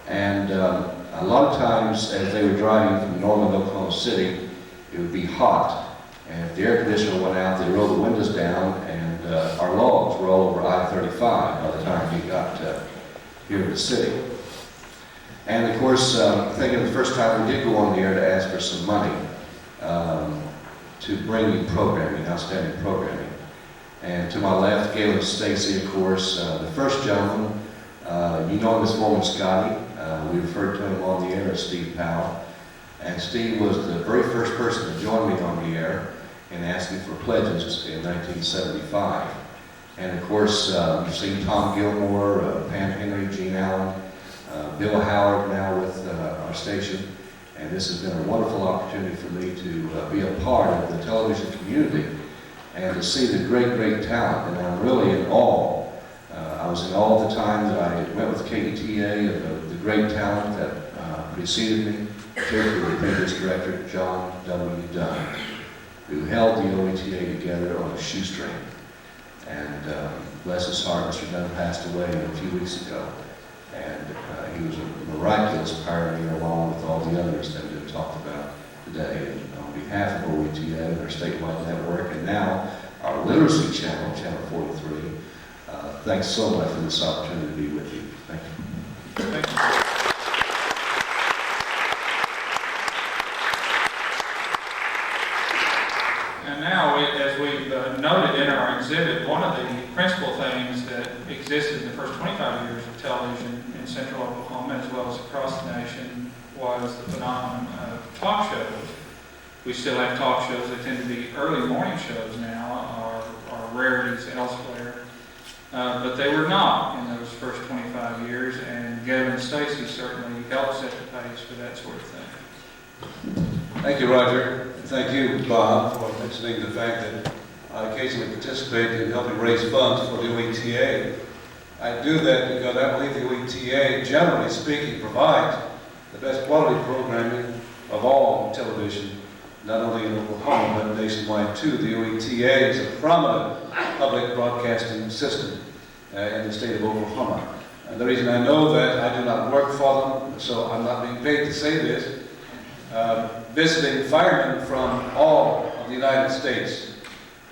And a lot of times, as they were driving from Norman to Oklahoma City, it would be hot. And if the air conditioner went out, they'd roll the windows down, and our logs were all over I-35 by the time we got here to the city. And of course, thinking the first time we did go on the air to ask for some money to bring you programming, outstanding programming. And to my left, Galen Stacy, of course, the first gentleman. You know him as Foreman Scotty. We referred to him on the air as Steve Powell. And Steve was the very first person to join me on the air in asking for pledges in 1975. And of course, you've seen Tom Gilmore, Pam Henry, Gene Allen, Bill Howard now with our station, and this has been a wonderful opportunity for me to be a part of the television community and to see the great, great talent, and I'm really in awe. I was in awe at the time that I went with KETA and the great talent that preceded me, particularly the previous director, John W. Dunn, who held the OETA together on a shoestring. And bless his heart, Mr. Dunn passed away a few weeks ago. And he was a miraculous pioneer along with all the others that we've talked about today. And on behalf of OETA and our statewide network, and now our literacy channel, Channel 43, thanks so much for this opportunity to be with you. Thank you. Thank you. And now, as we've noted in our exhibit, one of the principal things that existed in the first 25 years of television in central Oklahoma, as well as across the nation, was the phenomenon of talk shows. We still have talk shows. They tend to be early morning shows now, or rarities elsewhere. But they were not in those first 25 years, and Gavin Stacy certainly helped set the pace for that sort of thing. Thank you, Roger. Thank you, Bob, for mentioning the fact that I occasionally participate in helping raise funds for the OETA. I do that because I believe the OETA, generally speaking, provides the best quality programming of all television, not only in Oklahoma, but nationwide too. The OETA is a prominent public broadcasting system in the state of Oklahoma. And the reason I know that, I do not work for them, so I'm not being paid to say this. Visiting firemen from all of the United States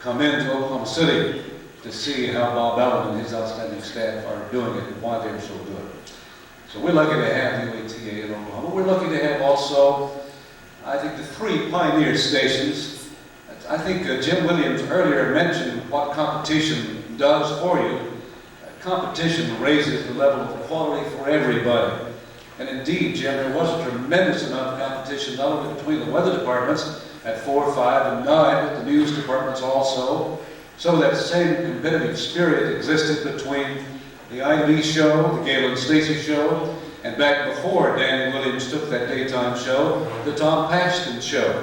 come into Oklahoma City to see how Bob Allen and his outstanding staff are doing it and why they're so good. So we're lucky to have the OETA in Oklahoma. We're lucky to have also, I think, the 3 pioneer stations. I think Jim Williams earlier mentioned what competition does for you. Competition raises the level of quality for everybody. And indeed, Jim, there was a tremendous amount of competition, not only between the weather departments at 4, 5, and 9, but the news departments also. Some of that same competitive spirit existed between the Ivy show, the Galen Stacy show, and back before Danny Williams took that daytime show, the Tom Paxton show.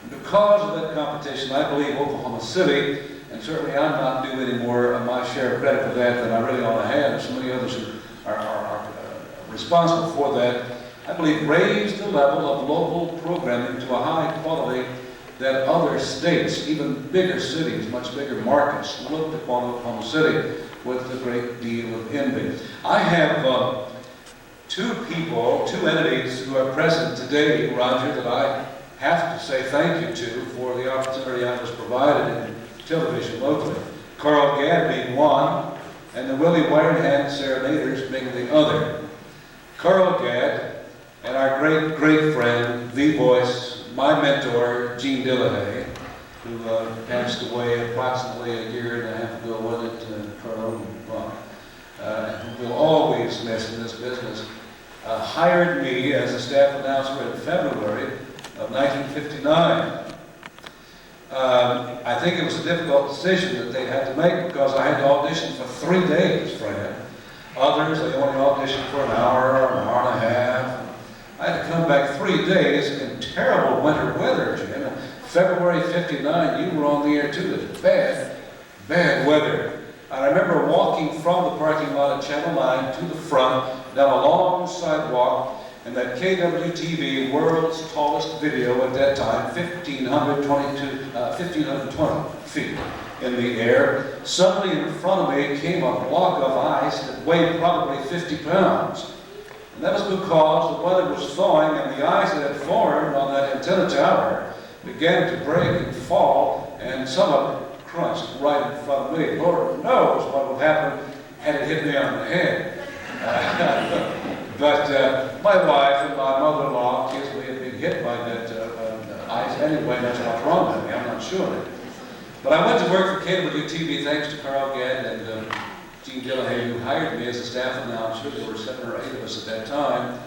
And because of that competition, I believe Oklahoma City, and certainly I'm not due any more of my share of credit for that than I really ought to have, and so many others who are responsible for that, I believe raised the level of local programming to a high quality that other states, even bigger cities, much bigger markets, looked upon Oklahoma City with a great deal of envy. I have 2 people, 2 entities who are present today, Roger, that I have to say thank you to for the opportunity I was provided in television locally. Carl Gadd being one, and the Willie Wired Serenaders being the other. Carl Gadd and our great, great friend, the voice, my mentor, Gene Dillahay, who passed away approximately a year and a half ago, wasn't it, Carl? Who will always miss in this business, hired me as a staff announcer in February of 1959. I think it was a difficult decision that they had to make because I had to audition for 3 days for him. Others, they only auditioned for an hour or an hour and a half. I had to come back 3 days in terrible winter weather, Jim. February '59, you were on the air too. It was bad, bad weather. I remember walking from the parking lot at Channel 9 to the front, down a long sidewalk, and that KWTV world's tallest video at that time, 1,520 feet in the air. Suddenly in front of me came a block of ice that weighed probably 50 pounds. And that was because the weather was thawing and the ice that had formed on that antenna tower began to break and fall, and some of it crunched right in front of me. Lord knows what would happen had it hit me on the head. But my wife and my mother-in-law accused me of being hit by that ice anyway. That's what's wrong with me. I'm not sure. But I went to work for KWTV thanks to Carl Gadd and Gene Dillahay, who hired me as a staff announcer. There were 7 or 8 of us at that time.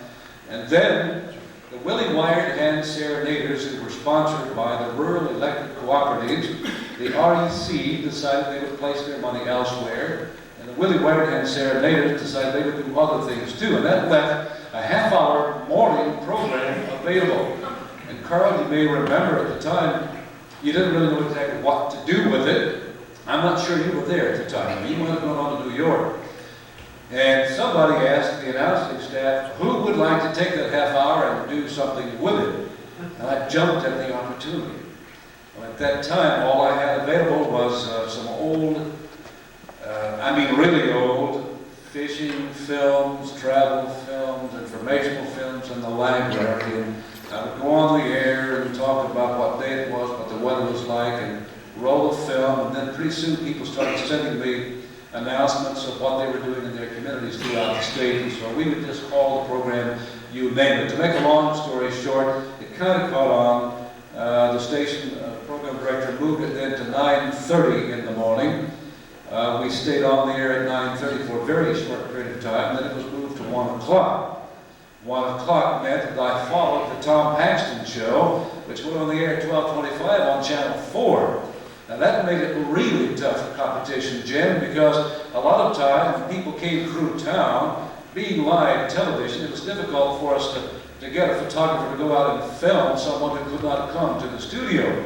And then the Willie Wired Serenaders, who were sponsored by the Rural Electric Cooperatives, the REC decided they would place their money elsewhere. And And the Willie Wagner and Serenaders decided they would do other things too, and that left a half-hour morning program available. And Carl, you may remember at the time, you didn't really know exactly what to do with it. I'm not sure you were there at the time. You might have gone on to New York. And somebody asked the announcing staff, who would like to take that half hour and do something with it? And I jumped at the opportunity. Well, at that time, all I had available was some old, really old, fishing films, travel films, informational films in the library. And I would go on the air and talk about what day it was, what the weather was like, and roll the film. And then pretty soon people started sending me announcements of what they were doing in their communities throughout the state. And so we would just call the program, you name it. To make a long story short, it kind of caught on. The station program director moved it then to 9:30 in the morning. We stayed on the air at 9:30 for a very short period of time, then it was moved to 1 o'clock. 1 o'clock meant that I followed the Tom Paxton Show, which went on the air at 12:25 on Channel 4. Now that made it really tough for competition, Jim, because a lot of times when people came through town, being live television, it was difficult for us to get a photographer to go out and film someone who could not come to the studio.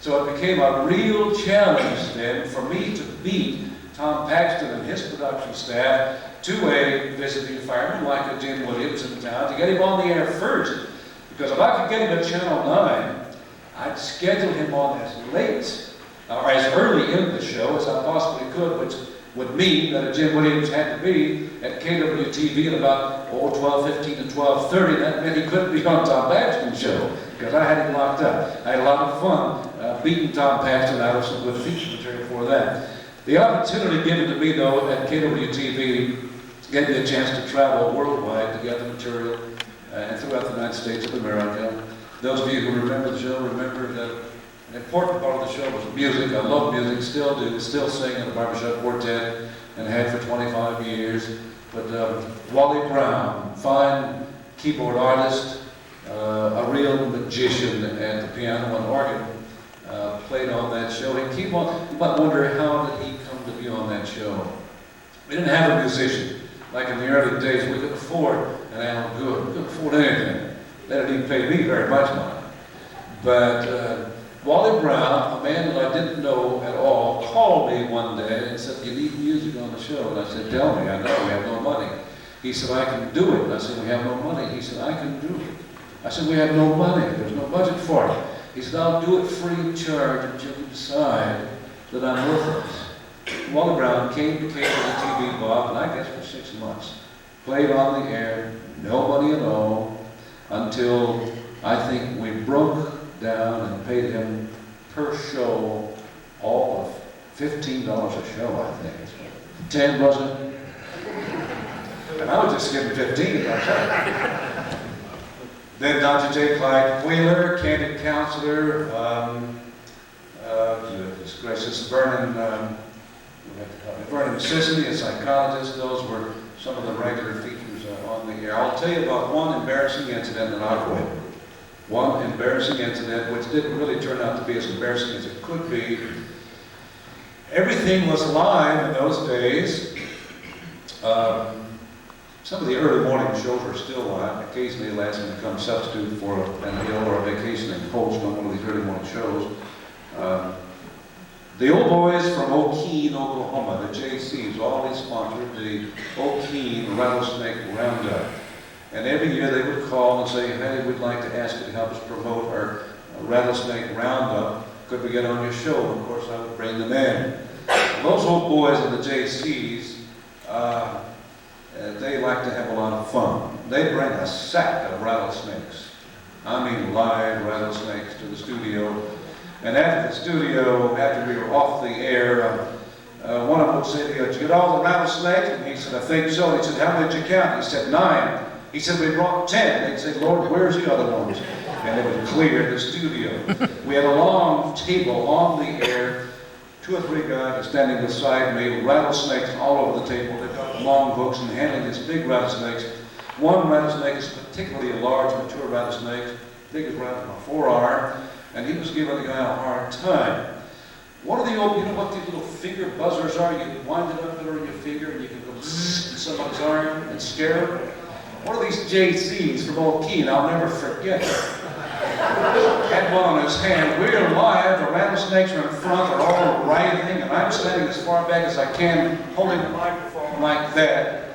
So it became a real challenge then for me to beat Tom Paxton and his production staff to a visiting fireman like a Jim Williams in town to get him on the air first. Because if I could get him to Channel 9, I'd schedule him on as late or as early in the show as I possibly could, which would mean that a Jim Williams had to be at KWTV at about 12:15 to 12:30. That meant he couldn't be on Tom Paxton's show because I had him locked up. I had a lot of fun beating Tom Paxton out of some good feature material for that. The opportunity given to me, though, at KWTV gave me a chance to travel worldwide to gather material and throughout the United States of America. Those of you who remember the show remember that an important part of the show was music. I love music, still do, still sing in the barbershop quartet, and have for 25 years. But Wally Brown, fine keyboard artist, a real magician at the piano and organ, played on that show. And you might wonder, how did he come to be on that show? We didn't have a musician. Like in the early days, we couldn't afford an Alan Good. We couldn't afford anything. They didn't even pay me very much money. But Wally Brown, a man that I didn't know at all, called me one day and said, you need music on the show. And I said, tell me. I know we have no money. He said, I can do it. And I said, we have no money. He said, I can do it. I said, we have no money. There's no budget for it. He said, I'll do it free of charge until you decide that I'm worthless. Wally Brown came to KWTV, Bob, and I guess for 6 months. Played on the air, no money at all, until I think we broke down and paid him per show all of $15 a show, I think. 10, wasn't it? And I was just giving 15. Then Dr. J. Clyde Wheeler, candid counselor, his gracious Vernon Sicily, a psychologist. Those were some of the regular features on the air. I'll tell you about one embarrassing incident that I witnessed. One embarrassing incident, which didn't really turn out to be as embarrassing as it could be. Everything was live in those days. Some of the early morning shows were still live. Occasionally, the last one becomes substitute for an hill or a vacationing coach on one of these early morning shows. The old boys from O'Keene, Oklahoma, the JCs, always sponsored the O'Keene Rattlesnake Roundup. And every year they would call and say, hey, we'd like to ask you to help us promote our Rattlesnake Roundup. Could we get on your show? And of course, I would bring them in. Those old boys in the JCs, they like to have a lot of fun. They bring a sack of rattlesnakes. I mean live rattlesnakes to the studio. And after the studio, after we were off the air, one of them would say to me, did you get all the rattlesnakes? And he said, I think so. He said, how many did you count? He said, 9. He said, we brought 10. They'd say, Lord, where's the other ones? And it would clear the studio. We had a long table on the air, 2 or 3 guys standing beside me, rattlesnakes all over the table. They've got long hooks and handling these big rattlesnakes. One rattlesnake is particularly a large, mature rattlesnake, big as around a 4-hour, and he was giving the guy a hard time. What are the old, you know what these little finger buzzers are? You wind it up there on your finger and you can go zzz in somebody's arm and scare them. What are these JCs from Old Keene? I'll never forget it. Had one on his hand. We're live. The rattlesnakes are in front. They're all writhing, and I'm standing as far back as I can, holding the microphone like that.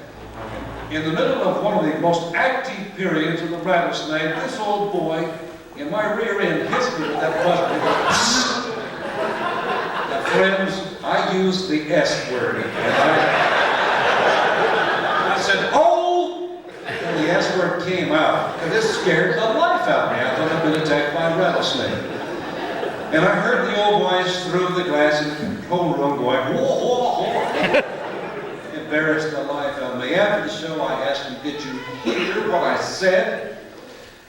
In the middle of one of the most active periods of the rattlesnake, this old boy in my rear end hits me with that buzzer. Now, friends, I used the S word, and I said, "Oh!" And the S word came out, and this scared the life out of me. I thought I'd been attacked by a rattlesnake. And I heard the old boys through the glass in the control room going, "Whoa, whoa, whoa." Embarrassed the life out of me. After the show, I asked them, "Did you hear what I said?"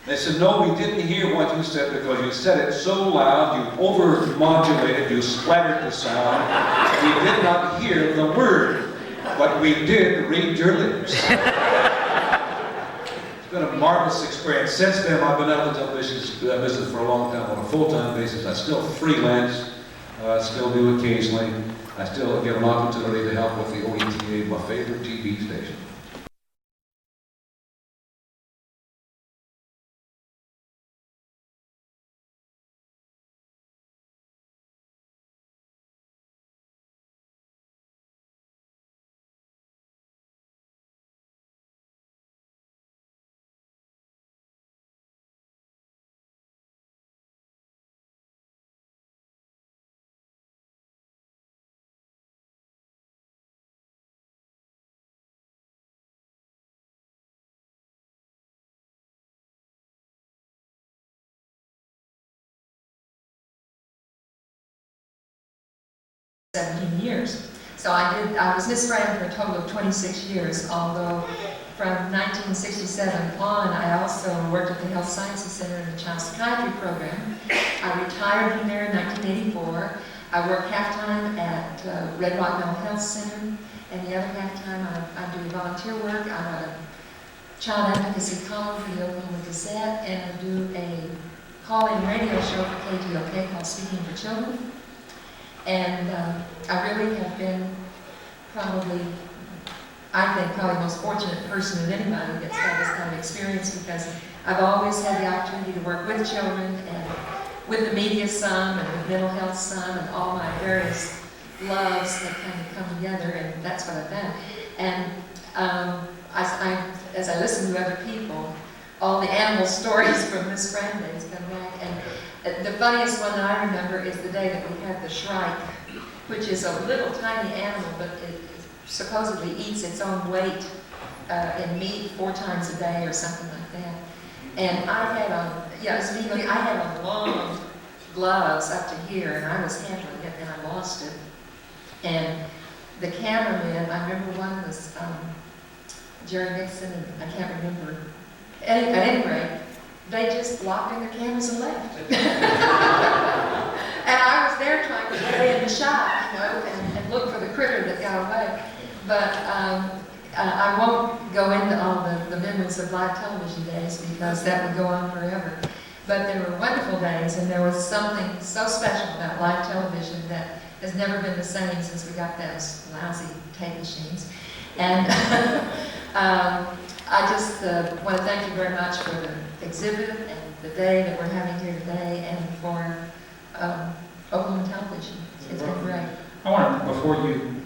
They said, "No, we didn't hear what you said because you said it so loud, you over-modulated, you splattered the sound. We did not hear the word, but we did read your lips." It's been a marvelous experience. Since then, I've been out of the television business for a long time on a full-time basis. I still freelance, still do occasionally. I still get an opportunity to help with the OETA, my favorite TV station. Years. So I was Miss Fran for a total of 26 years, although from 1967 on, I also worked at the Health Sciences Center in the Child Psychiatry Program. I retired from there in 1984. I work half-time at Red Rock Mental Health Center, and the other half-time I do volunteer work. I'm a child advocacy column for the Oklahoma Gazette, and I do a call-in radio show for KTOK called Speaking for Children. And I really have been probably the most fortunate person of anybody that's had this kind of experience, because I've always had the opportunity to work with children and with the media some and with mental health some, and all my various loves have kind of come together, and that's what I've done. And as I listen to other people, all the animal stories from Miss Fran days come back, and the funniest one that I remember is the day that we had the shrike, which is a little tiny animal, but it supposedly eats its own weight in meat 4 times a day or something like that. And I had on long gloves up to here, and I was handling it, and I lost it. And the cameraman, I remember one was Jerry Nixon, and I can't remember. At any rate, they just locked in their cameras and left. And I was there trying to stay in the shot, and look for the critter that got away. But I won't go into all the memories of live television days, because that would go on forever. But there were wonderful days, and there was something so special about live television that has never been the same since we got those lousy tape machines. And I just want to thank you very much for the exhibit and the day that we're having here today, and for Oklahoma Television. It's been great. I want to, before you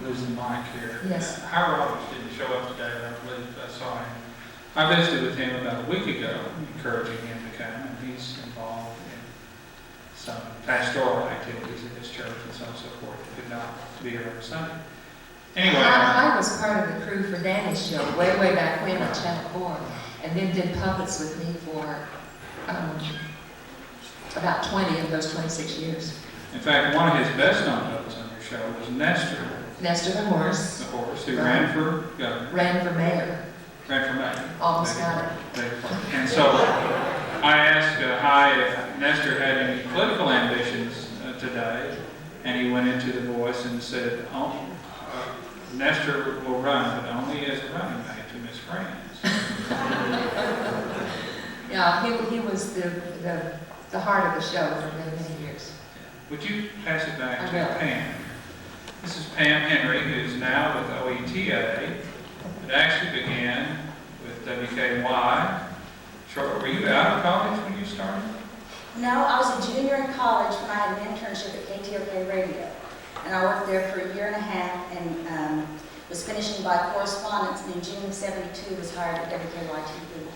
lose the mic here. Yes. Howard Roberts didn't show up today, but I believe I saw him. I visited with him about a week ago, encouraging him to come, and he's involved in some pastoral activities at his church and so on and so forth. He could not be here every Sunday. Anyway. I was part of the crew for Danny's show way back when on Channel 4, and then did puppets with me for about 20 of those 26 years. In fact, one of his best-known puppets on your show was Nestor. Nestor the horse. The horse who ran for governor. Ran for mayor. Ran for mayor. Almost got it. And so I asked Hy if Nestor had any political ambitions today, and he went into the Voice and said, Nestor will run, but only as a running mate to Miss France. Yeah, he was the heart of the show for many years. Would you pass it back I to will. Pam? This is Pam Henry, who's now with OETA. It actually began with WKY. Were you out of college when you started? No, I was a junior in college when I had an internship at KTOK Radio. And I worked there for a year and a half and was finishing by correspondence, and in June of '72 was hired at WKY TV.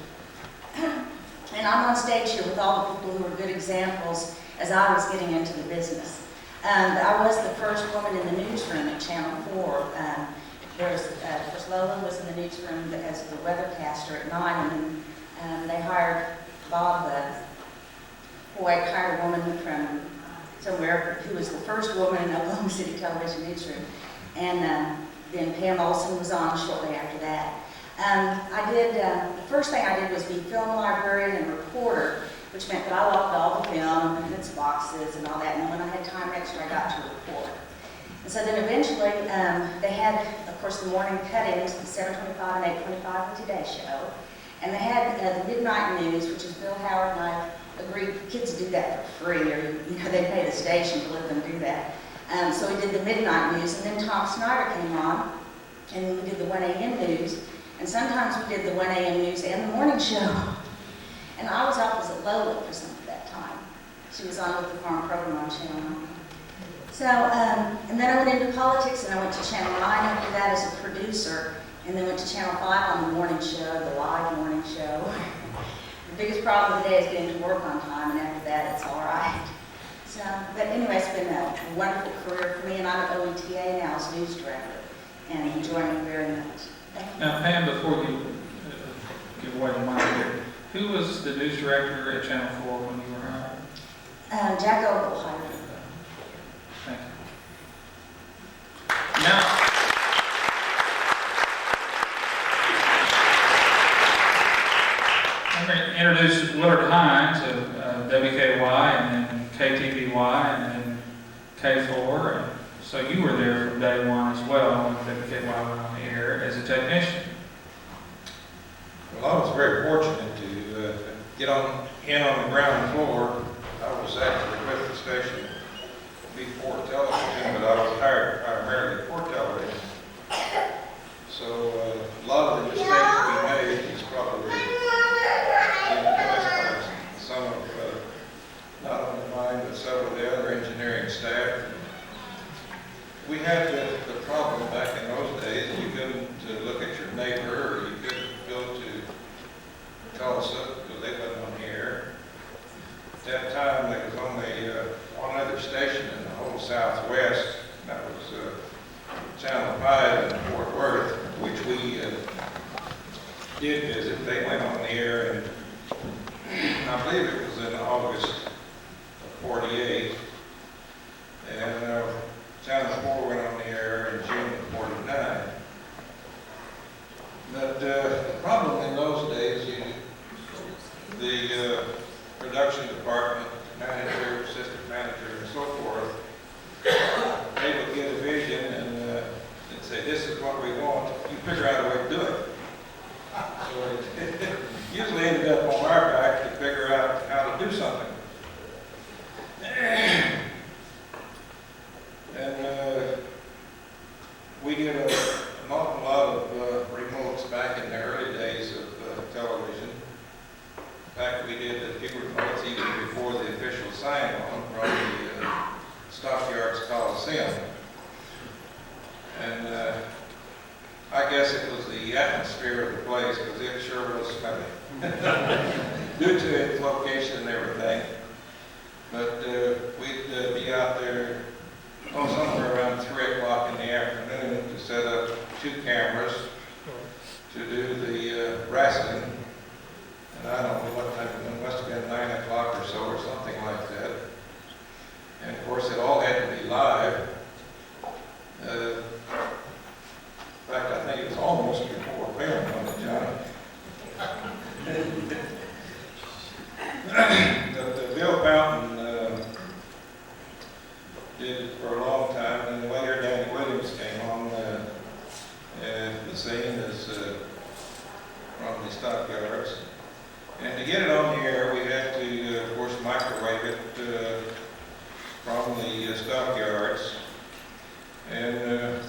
And I'm on stage here with all the people who were good examples as I was getting into the business. I was the first woman in the newsroom at Channel 4. First Lola was in the newsroom as the weathercaster at 9, and then they hired Bob, Hoyt, hired a woman from somewhere who was the first woman in Oklahoma City television newsroom. And then Pam Olson was on shortly after that. The first thing I did was be film librarian and reporter, which meant that I locked all the film and its boxes and all that, and then when I had time extra, I got to report. And so then eventually, they had, of course, the morning cut-ins, the 7:25 and 8:25 the Today Show, and they had the midnight news, which is Bill Howard and I agreed kids do that for free, or they pay the station to let them do that. So we did the midnight news, and then Tom Snyder came on, and we did the 1 a.m. news, and sometimes we did the 1 a.m. news and the morning show. And I was opposite Lola for some of that time. She was on with the farm program on Channel 9. So, and then I went into politics, and I went to Channel 9 after that as a producer, and then went to Channel 5 on the morning show, the live morning show. The biggest problem of the day is getting to work on time, and after that, it's all right. So, but anyway, it's been a wonderful career for me, and I'm at OETA now as news director, and enjoying it very much. Thank you. Now, Pam, before you give away the mic here, who was the news director at Channel 4 when you were hired? Jack Ogle hired me. Thank you. Now, I'm going to introduce Willard Hines of WKY, and then KTVY, and then K4. And so you were there from day one as well when WKY went on the air as a technician. Well, I was very fortunate to get in on the ground floor. I was actually with the station before television, but I was hired primarily for television. So a lot of the mistakes we made is probably influenced by some of, not only mine, but several of the other engineering staff. We had the problem back in those days, you couldn't look at your neighbor, or you couldn't go to Tulsa because they wasn't on the air. At that time, there was only one other station in the whole Southwest, and that was Channel 5 in Fort Worth, which we did visit. They went on the air, and I believe it was in August of '48, and Channel 4 went on the air in June of '49. But the problem in those days, the production department, manager, assistant manager, and so forth, they would get a vision and they'd say, "This is what we want. You figure out a way to do it." So it usually ended up on our back to figure out how to do something. And we did an awful lot of remotes back in the early days of television. In fact, we did a few remotes even before the official sign-on from the Stockyards Coliseum. And I guess it was the atmosphere of the place, because it sure was smelly, due to its location and everything. But we'd be out there somewhere around 3 o'clock in the afternoon to set up 2 cameras to do the wrestling. And I don't know what time, it must have been 9 o'clock or so or something like that. And of course, it all had to be live. In fact, I think it was almost before film on it, John. Bill Fountain did it for a long time, and then later Danny Williams came on the scene as from the Stockyards. And to get it on the air, we had to, of course, microwave it from the stockyards. And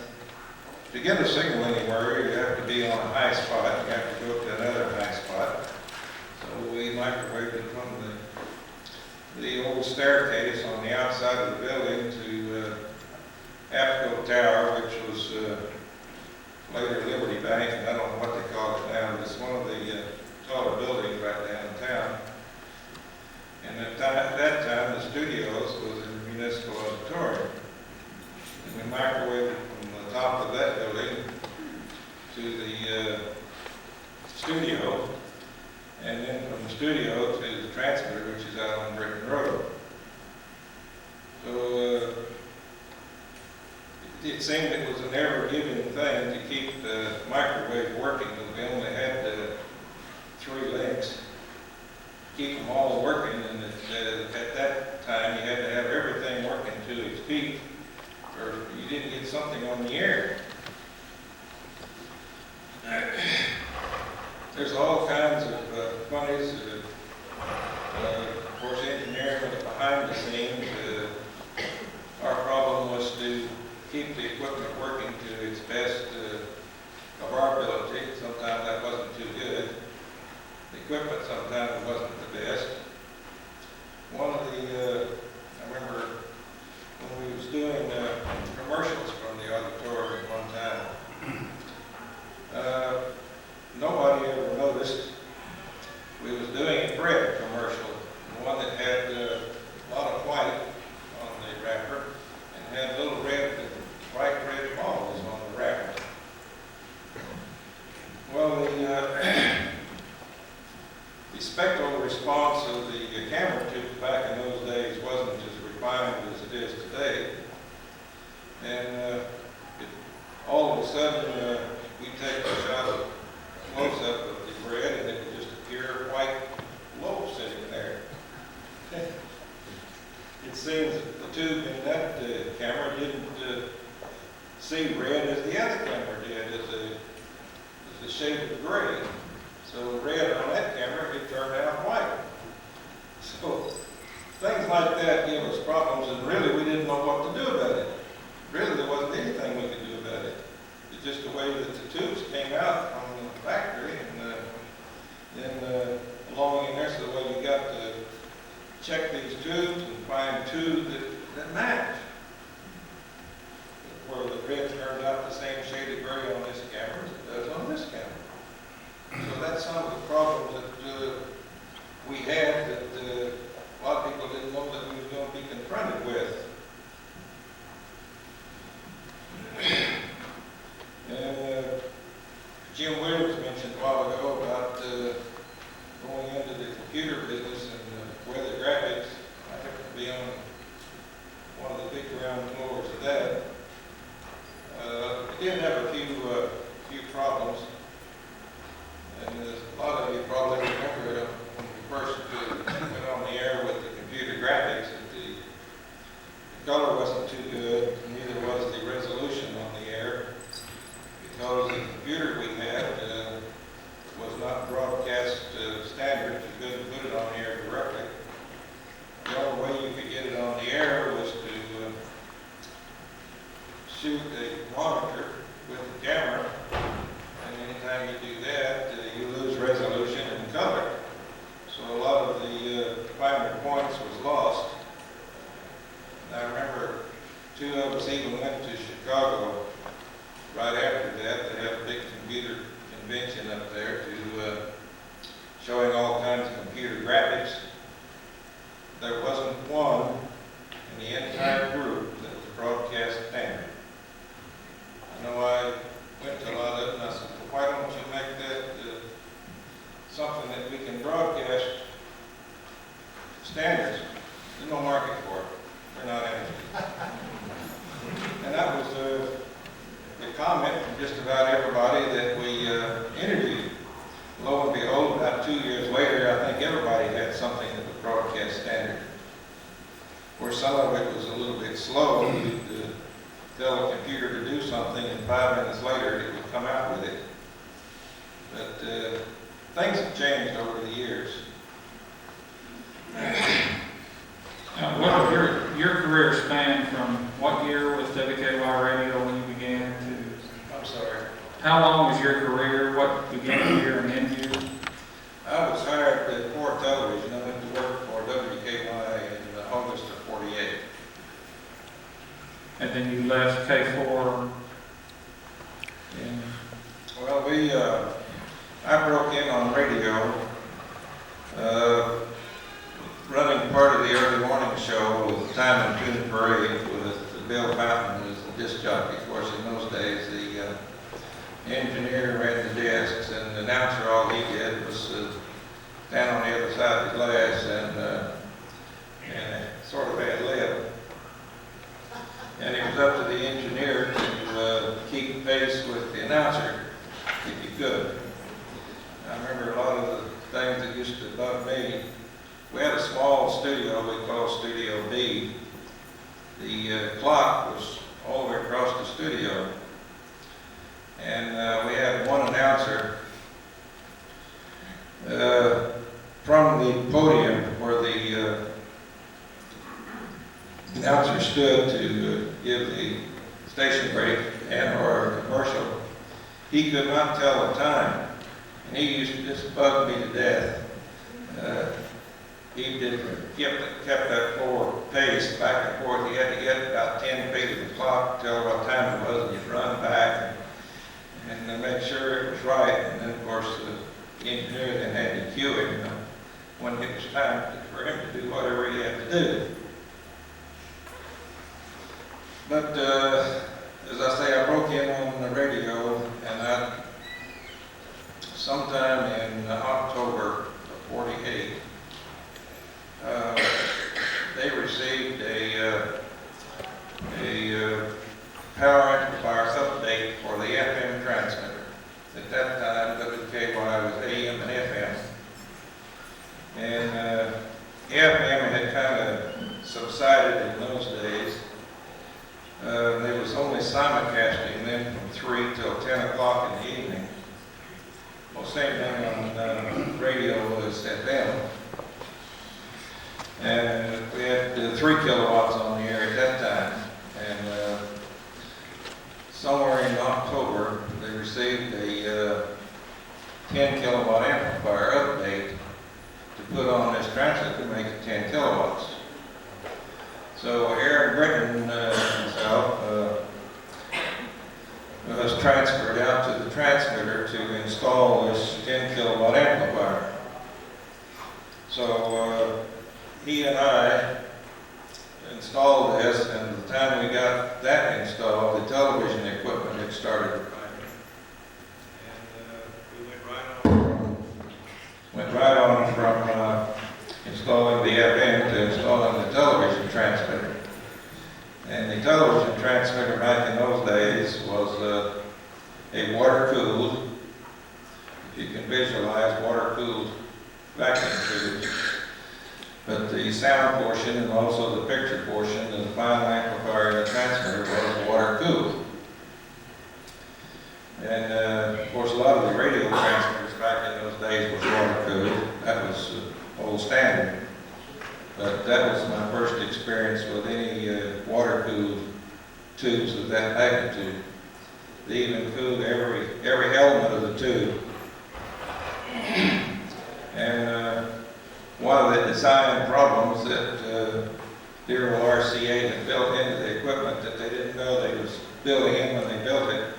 to get a signal anywhere, you have to be on a high spot. You have to go to another high spot. So we microwaved it from the old staircase on the outside of the building to APCO Tower, which was later Liberty Bank, and I don't know what they call it now, but it's one of the taller buildings right downtown. And at that time, the studios was in the municipal auditorium. And we microwaved it from the top of that building to the studio, and then from the studio to the transmitter, which is out on Britain Road. So it seemed it was an ever-giving thing to keep the microwave working, because we only had 3 links. Keep them all working, and at that time you had to have everything working to its peak, or you didn't get something on the air. There's all kinds of funnies. Of course, engineering was behind the scenes. Our problem was to keep the equipment working to its best of our ability. Sometimes that wasn't too good. The equipment sometimes wasn't the best. One of the, I remember when we was doing commercials from the auditorium one time, nobody ever noticed we was doing a bread commercial, the one that had a lot of white on the wrapper and had little bright red balls on the wrapper. Well, the spectral response of the camera tube back in those days wasn't as refined as it is today. And all of a sudden, we take a shot of close-up of the bread, and it would just appear white loaf sitting there. It seems that the tube in that camera didn't see red as the other camera did, as a shade of gray. So red on that camera, it turned out white. So things like that gave us problems, and really we didn't know what to do about it. Really, there wasn't anything we could do about it. It's just the way that the tubes came out from the factory, and then along in there, so the way you got to check these tubes and find tubes that match. Where the red turns out the same shade of gray on this camera as it does on this camera. So that's some of the problems that we had that a lot of people didn't know that we were going to be confronted with. Jim Williams mentioned a while ago about going into the computer business and weather graphics. I happened to be on one of the big ground floors of that. We did have a few problems, and a lot of you probably remember when we first went on the air with the computer graphics that the color wasn't too good, neither was the resolution on the air, because the computer we had was not broadcast standard. You couldn't put it on the air directly. The only way you could get it on the air was to shoot a monitor with the camera, and anytime you do that, you lose resolution and color. So a lot of the finer points was lost. And I remember 2 of us even went to Chicago right after that. They had a big computer convention up there to showing all kinds of computer graphics. There wasn't one in the entire group that was broadcast standard. I know I went to a lot of it, and I said, well, why don't you make that something that we can broadcast standards? There's no market for it. We're not interested. And that was a comment from just about everybody that we interviewed. Lo and behold, about 2 years later, I think everybody had something that was broadcast standard. Where some of it was a little bit slow. You'd tell a computer to do something, and 5 minutes later it would come out with it. But things have changed over the years. Now, what are your your career spanned from what year with WKY Radio when you began to, I'm sorry. how long was your career? What began year and end year? I was hired at Ford Television. I went to work for WKY in August of '48. And then you left K4 in, Well, I broke in on radio, running part of the early morning show with Time and Tune Parade with Bill Fountain as the disc jockey. Of course, in those days, the engineer ran the desks, and the announcer, all he did was stand on the other side of the glass and sort of ad lib. And it was up to the engineer to keep pace with the announcer if he could. I remember a lot of the things that used to bug me. We had a small studio we called Studio B. The clock was all the way across the studio. And we had one announcer from the podium where the announcer stood to give the station break and or a commercial. He could not tell the time, and he used to just bug me to death. He kept that forward pace back and forth. He had to get about 10 feet of the clock, tell what time it was, and he'd run back and make sure it was right. And then, of course, the engineer then had to cue him when it was time for him to do whatever he had to do. But as I say, I broke in on the radio, and sometime in October of '48, they received a power amplifier update for the FM transmitter. At that time, WKY was AM and FM. And FM had kind of subsided in those days. There was only simulcasting then from 3 till 10 o'clock in the evening. Well, same thing on radio as FM. And we had 3 kilowatts on the air at that time. And somewhere in October, they received a 10 kilowatt amplifier update to put on this transmitter to make it 10 kilowatts. So Aaron Britton himself was transferred out to the transmitter to install this 10 kilowatt amplifier. So he and I installed this, and by the time we got that installed, the television equipment had started arriving. And we went right on from installing the FM to installing the television transmitter. And the television transmitter back in those days was a water-cooled, if you can visualize water-cooled vacuum tube. But the sound portion and also the picture portion and the final amplifier in the transmitter was water-cooled. And of course, a lot of the radio transmitters back in those days was water-cooled. That was old standard. But that was my first experience with any water-cooled tubes of that magnitude. They even cooled every element of the tube. And one of the design problems that dear old RCA had built into the equipment that they didn't know they was building in when they built it,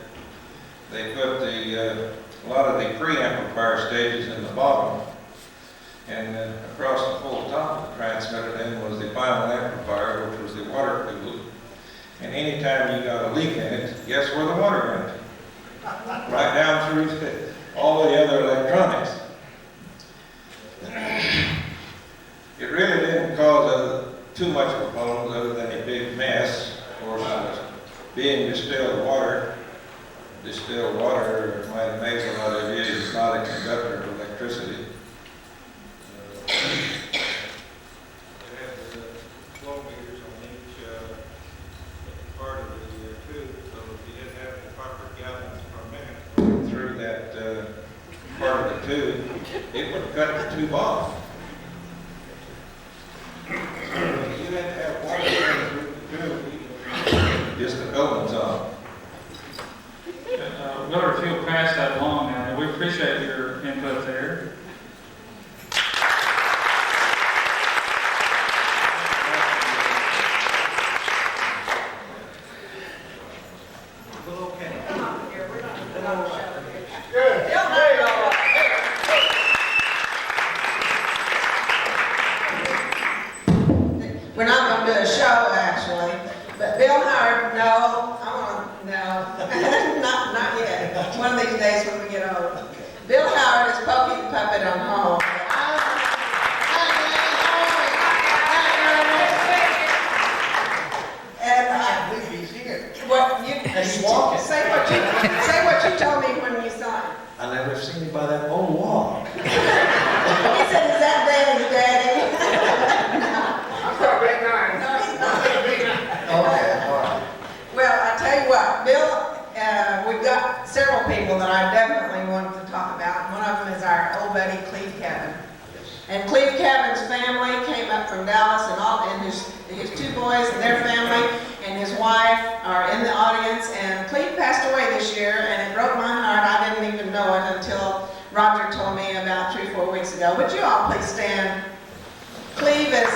they put a lot of the preamplifier stages in the bottom, and across the whole top of the transmitter then was the final amplifier, which was the water cooled. And anytime you got a leak in it, guess where the water went? Right down through all the other electronics. It really didn't cause too much of a problem other than a big mess. Of course, it was being distilled water. Distilled water, might amaze a lot of you, is not a conductor of electricity. They had flow meters on each part of the tube, so if you didn't have the proper gallons per minute through that part of the tube, it would cut the tube off. You had to have water appreciate your input there. We're not gonna do a show, actually, but Bill Howard, no, no, not yet. One of these days when we get old. Bill Howard is Pokey the Puppet on home. And what you, say what you told me when you saw him. I never seen him by that old wall. He said, "Is that Daddy's daddy?" I'm sorry, big nine. No, he's not. Okay, all right. Well, I tell you what, Bill, we've got several people that I definitely want to talk about. One of them is our old buddy Cleve Kevin. And Cleve Kevin's family came up from Dallas, and his two boys and their family and his wife are in the audience. And Cleve passed away this year, and it broke my heart. I didn't even know it until Roger told me about 3 or 4 weeks ago. Would you all please stand? Cleve is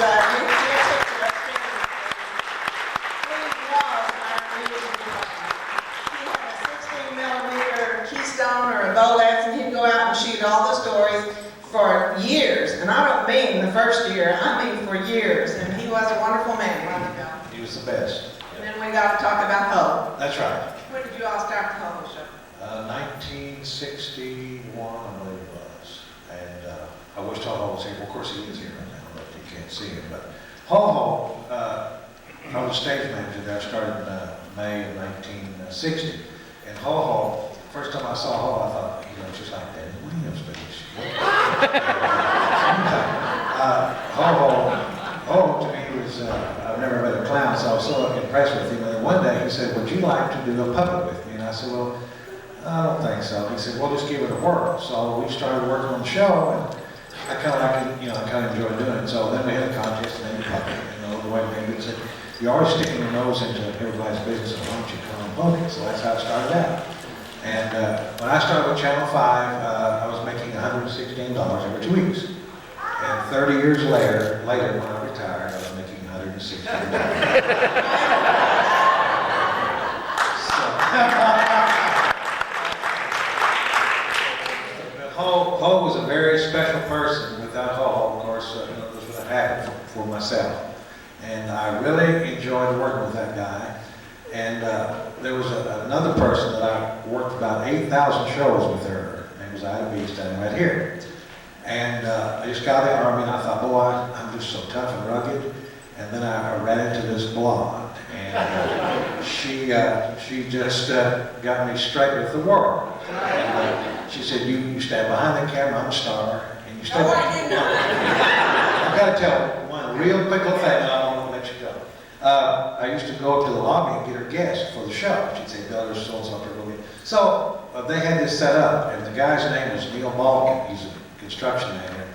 Keystone or a Bolex, and he'd go out and shoot all the stories for years. And I don't mean the first year, I mean for years. And he was a wonderful man, wasn't he, Bill? He was the best. And then we got to talk about Ho. That's right. When did you all start the Ho show? 1961, I believe it was. And I wish Ho Ho was here. Of course, he is here right now, but you can't see him. But Ho Ho, I was a stage manager there. I started in May of 1960. And Ho Ho, first time I saw Ho, I thought, he looks just like Danny Williams, but he's Ho to me was, I've never met a clown, so I was so impressed with him. And then one day he said, "Would you like to do a puppet with me?" And I said, "Well, I don't think so." He said, "Well, just give it a whirl." So we started working on the show, and I kind of like it, I kind of enjoyed doing it. So then we had a contest named Puppet, the way they said, "You're always sticking your nose into everybody's business, so why don't you come on Puppet?" So that's how it started out. And when I started with Channel 5, I was making $116 every 2 weeks. And 30 years later, when I retired, I was making $116. Ho was a very special person. Without Ho, of course, this would have happened for myself. And I really enjoyed working with that guy. And there was another person that I worked about 8,000 shows with her. Her name was Ida B, standing right here. And I just got out of the Army, and I thought, boy, I'm just so tough and rugged. And then I ran into this blonde, and she just got me straight with the world. And she said, you stand behind the camera, I'm a star, and you stand behind the camera. I've got to tell you one real quick little thing, and I don't want to let you go. I used to go up to the lobby and get her guests for the show. She'd say, "Bill, there's so-and-so for a So they had this set up, and the guy's name was Neil Malkin. He's a construction manager.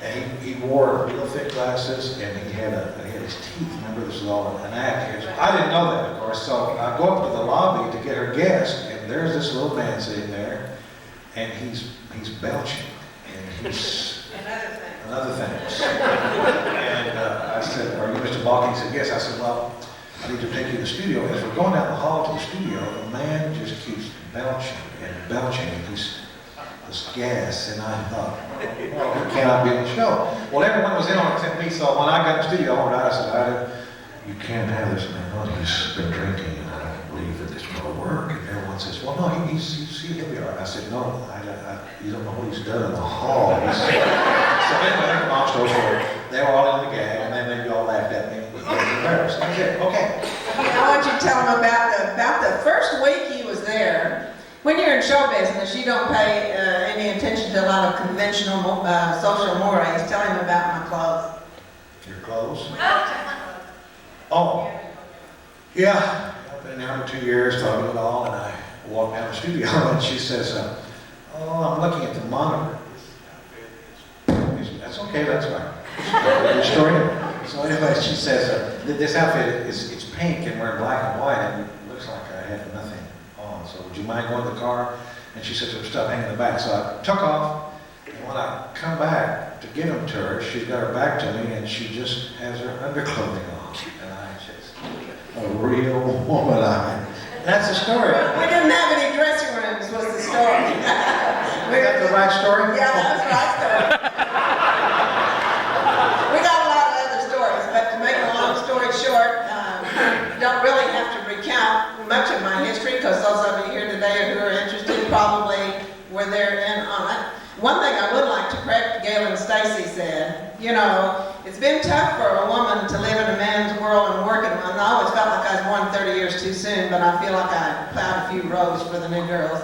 And he wore real thick glasses, and he had his teeth. Remember, this was all an act here. I didn't know that, of course. So I go up to the lobby to get her guest, and there's this little man sitting there, and he's belching, and he's another things. And I said, "Are you Mr. Malkin?" He said, "Yes." I said, "Well, I need to take you to the studio." As we're going down the hall to the studio, the man just keeps belching and belching, and he's this gas, and I thought, well, he cannot be on the show. Well, everyone was in on it except me, so when I got in the studio, I said, "You can't have this man on. He's been drinking, and I don't believe that this will work." And everyone says, "Well, no, he'll be all right." I said, "No, you don't know what he's done in the hall." So anyway, long story short, they were all in the gag, and then they all laughed at me. I was embarrassed. I said, "Okay." I want you to tell him about the first week he was there. When you're in show business, you don't pay any attention to a lot of conventional social mores. Tell him about my clothes. Your clothes? Oh, yeah. I've been there for 2 years, talking it all, and I walk down the studio, and she says, "Oh, I'm looking at the monitor." That's okay, that's right. Your story. So anyway, she says, "This outfit it's pink, and we're in black and white, and it looks like I have nothing on. So would you mind going to the car and she said there was stuff hanging in the back. So I took off, and when I come back to give them to her, she's got her back to me, and she just has her underclothing on. And I just, a real woman, that's the story. We didn't have any dressing rooms, was the story. We got the right story? Yeah, that's the right story. We got a lot of other stories, but to make a long story short, don't really have to recount much of my history, because those of you here today who are interested probably were there in on it. One thing I would like to correct, Galen Stacy said, you know, it's been tough for a woman to live in a man's world and work in one. I always felt like I was born 30 years too soon, but I feel like I plowed a few rows for the new girls.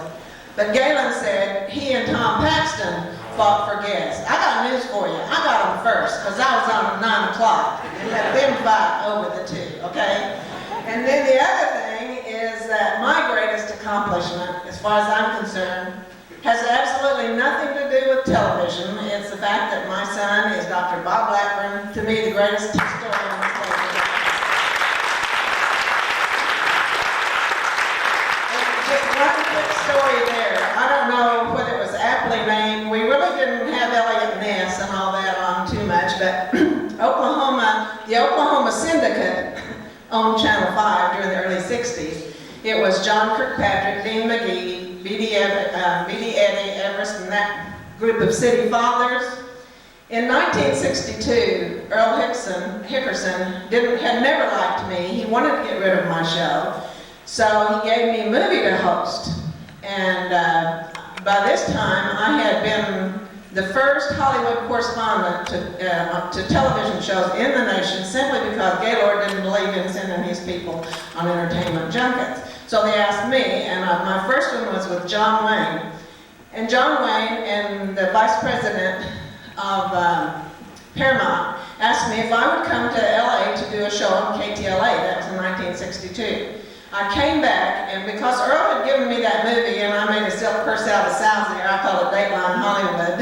But Galen said he and Tom Paxton fought for guests. I got news for you. I got them first, because I was on at 9 o'clock and let them fight over the two, okay? And then the other thing is that my greatest accomplishment, as far as I'm concerned, has absolutely nothing to do with television. It's the fact that my son is Dr. Bob Blackburn, to me the greatest historian in the state of Georgia. Just one quick story there. I don't know whether it was aptly named. We really didn't have Elliot Ness and all that on too much, but the Oklahoma Syndicate on Channel 5 during the early 60s. It was John Kirkpatrick, Dean McGee, B.D. Eddy, Everest, and that group of city fathers. In 1962, Earl Hickerson had never liked me. He wanted to get rid of my show, so he gave me a movie to host. And by this time, I had been the first Hollywood correspondent to television shows in the nation, simply because Gaylord didn't believe in sending his people on entertainment junkets. So they asked me, and my first one was with John Wayne. And John Wayne and the vice president of Paramount asked me if I would come to LA to do a show on KTLA. That was in 1962. I came back, and because Earl had given me that movie, and I made a silk purse out of sounds there, I called it Dateline Hollywood,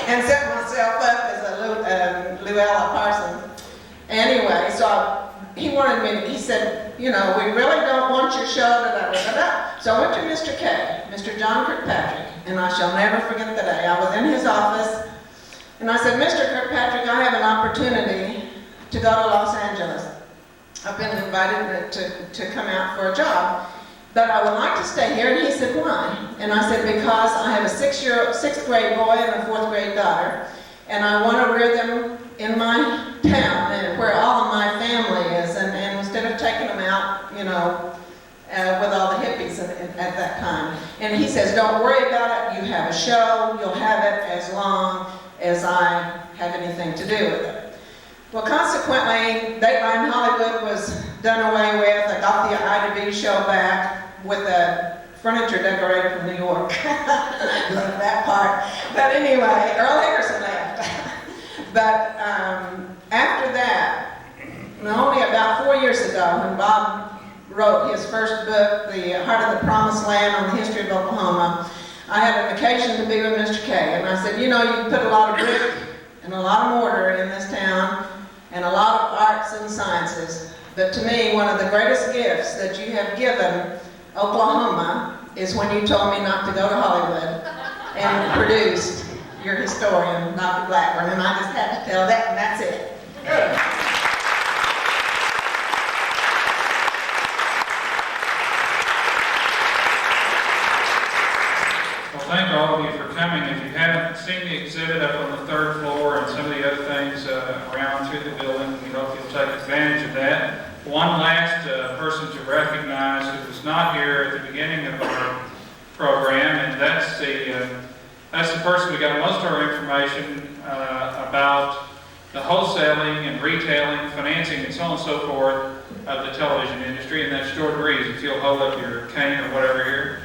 and set myself up as a Luella Parsons. Anyway, so he wanted me to, he said, you know, we really don't want your show, da-da-da-da-da. So I went to Mr. K, Mr. John Kirkpatrick, and I shall never forget the day. I was in his office, and I said, Mr. Kirkpatrick, I have an opportunity to go to Los Angeles. I've been invited to come out for a job, but I would like to stay here. And he said, why? And I said, because I have a sixth grade boy and a 4th grade daughter, and I want to rear them in my town and where all of my family is, and instead of taking them out, you know, with all the hippies at that time. And he says, don't worry about it. You have a show. You'll have it as long as I have anything to do with it. Well, consequently, Dateline Hollywood was done away with. I got the Ida B show back with a furniture decorator from New York. That part. But anyway, Earl Hickerson left. But after that, only about 4 years ago, when Bob wrote his first book, The Heart of the Promised Land on the History of Oklahoma, I had an occasion to be with Mr. K. And I said, you know, you put a lot of brick and a lot of mortar in this town, and a lot of arts and sciences. But to me, one of the greatest gifts that you have given Oklahoma is when you told me not to go to Hollywood and produced your historian, Dr. Blackburn, and I just had to tell that, and that's it. Well, thank all of you for coming. If you haven't seen the exhibit up on the 3rd floor and some of the other things around through the building, we hope you'll take advantage of that. One last person to recognize who was not here at the beginning of our program, and that's the person we got most of our information about the wholesaling and retailing, financing, and so on and so forth of the television industry, and that's Jordan Reeves. If you'll hold up your cane or whatever here.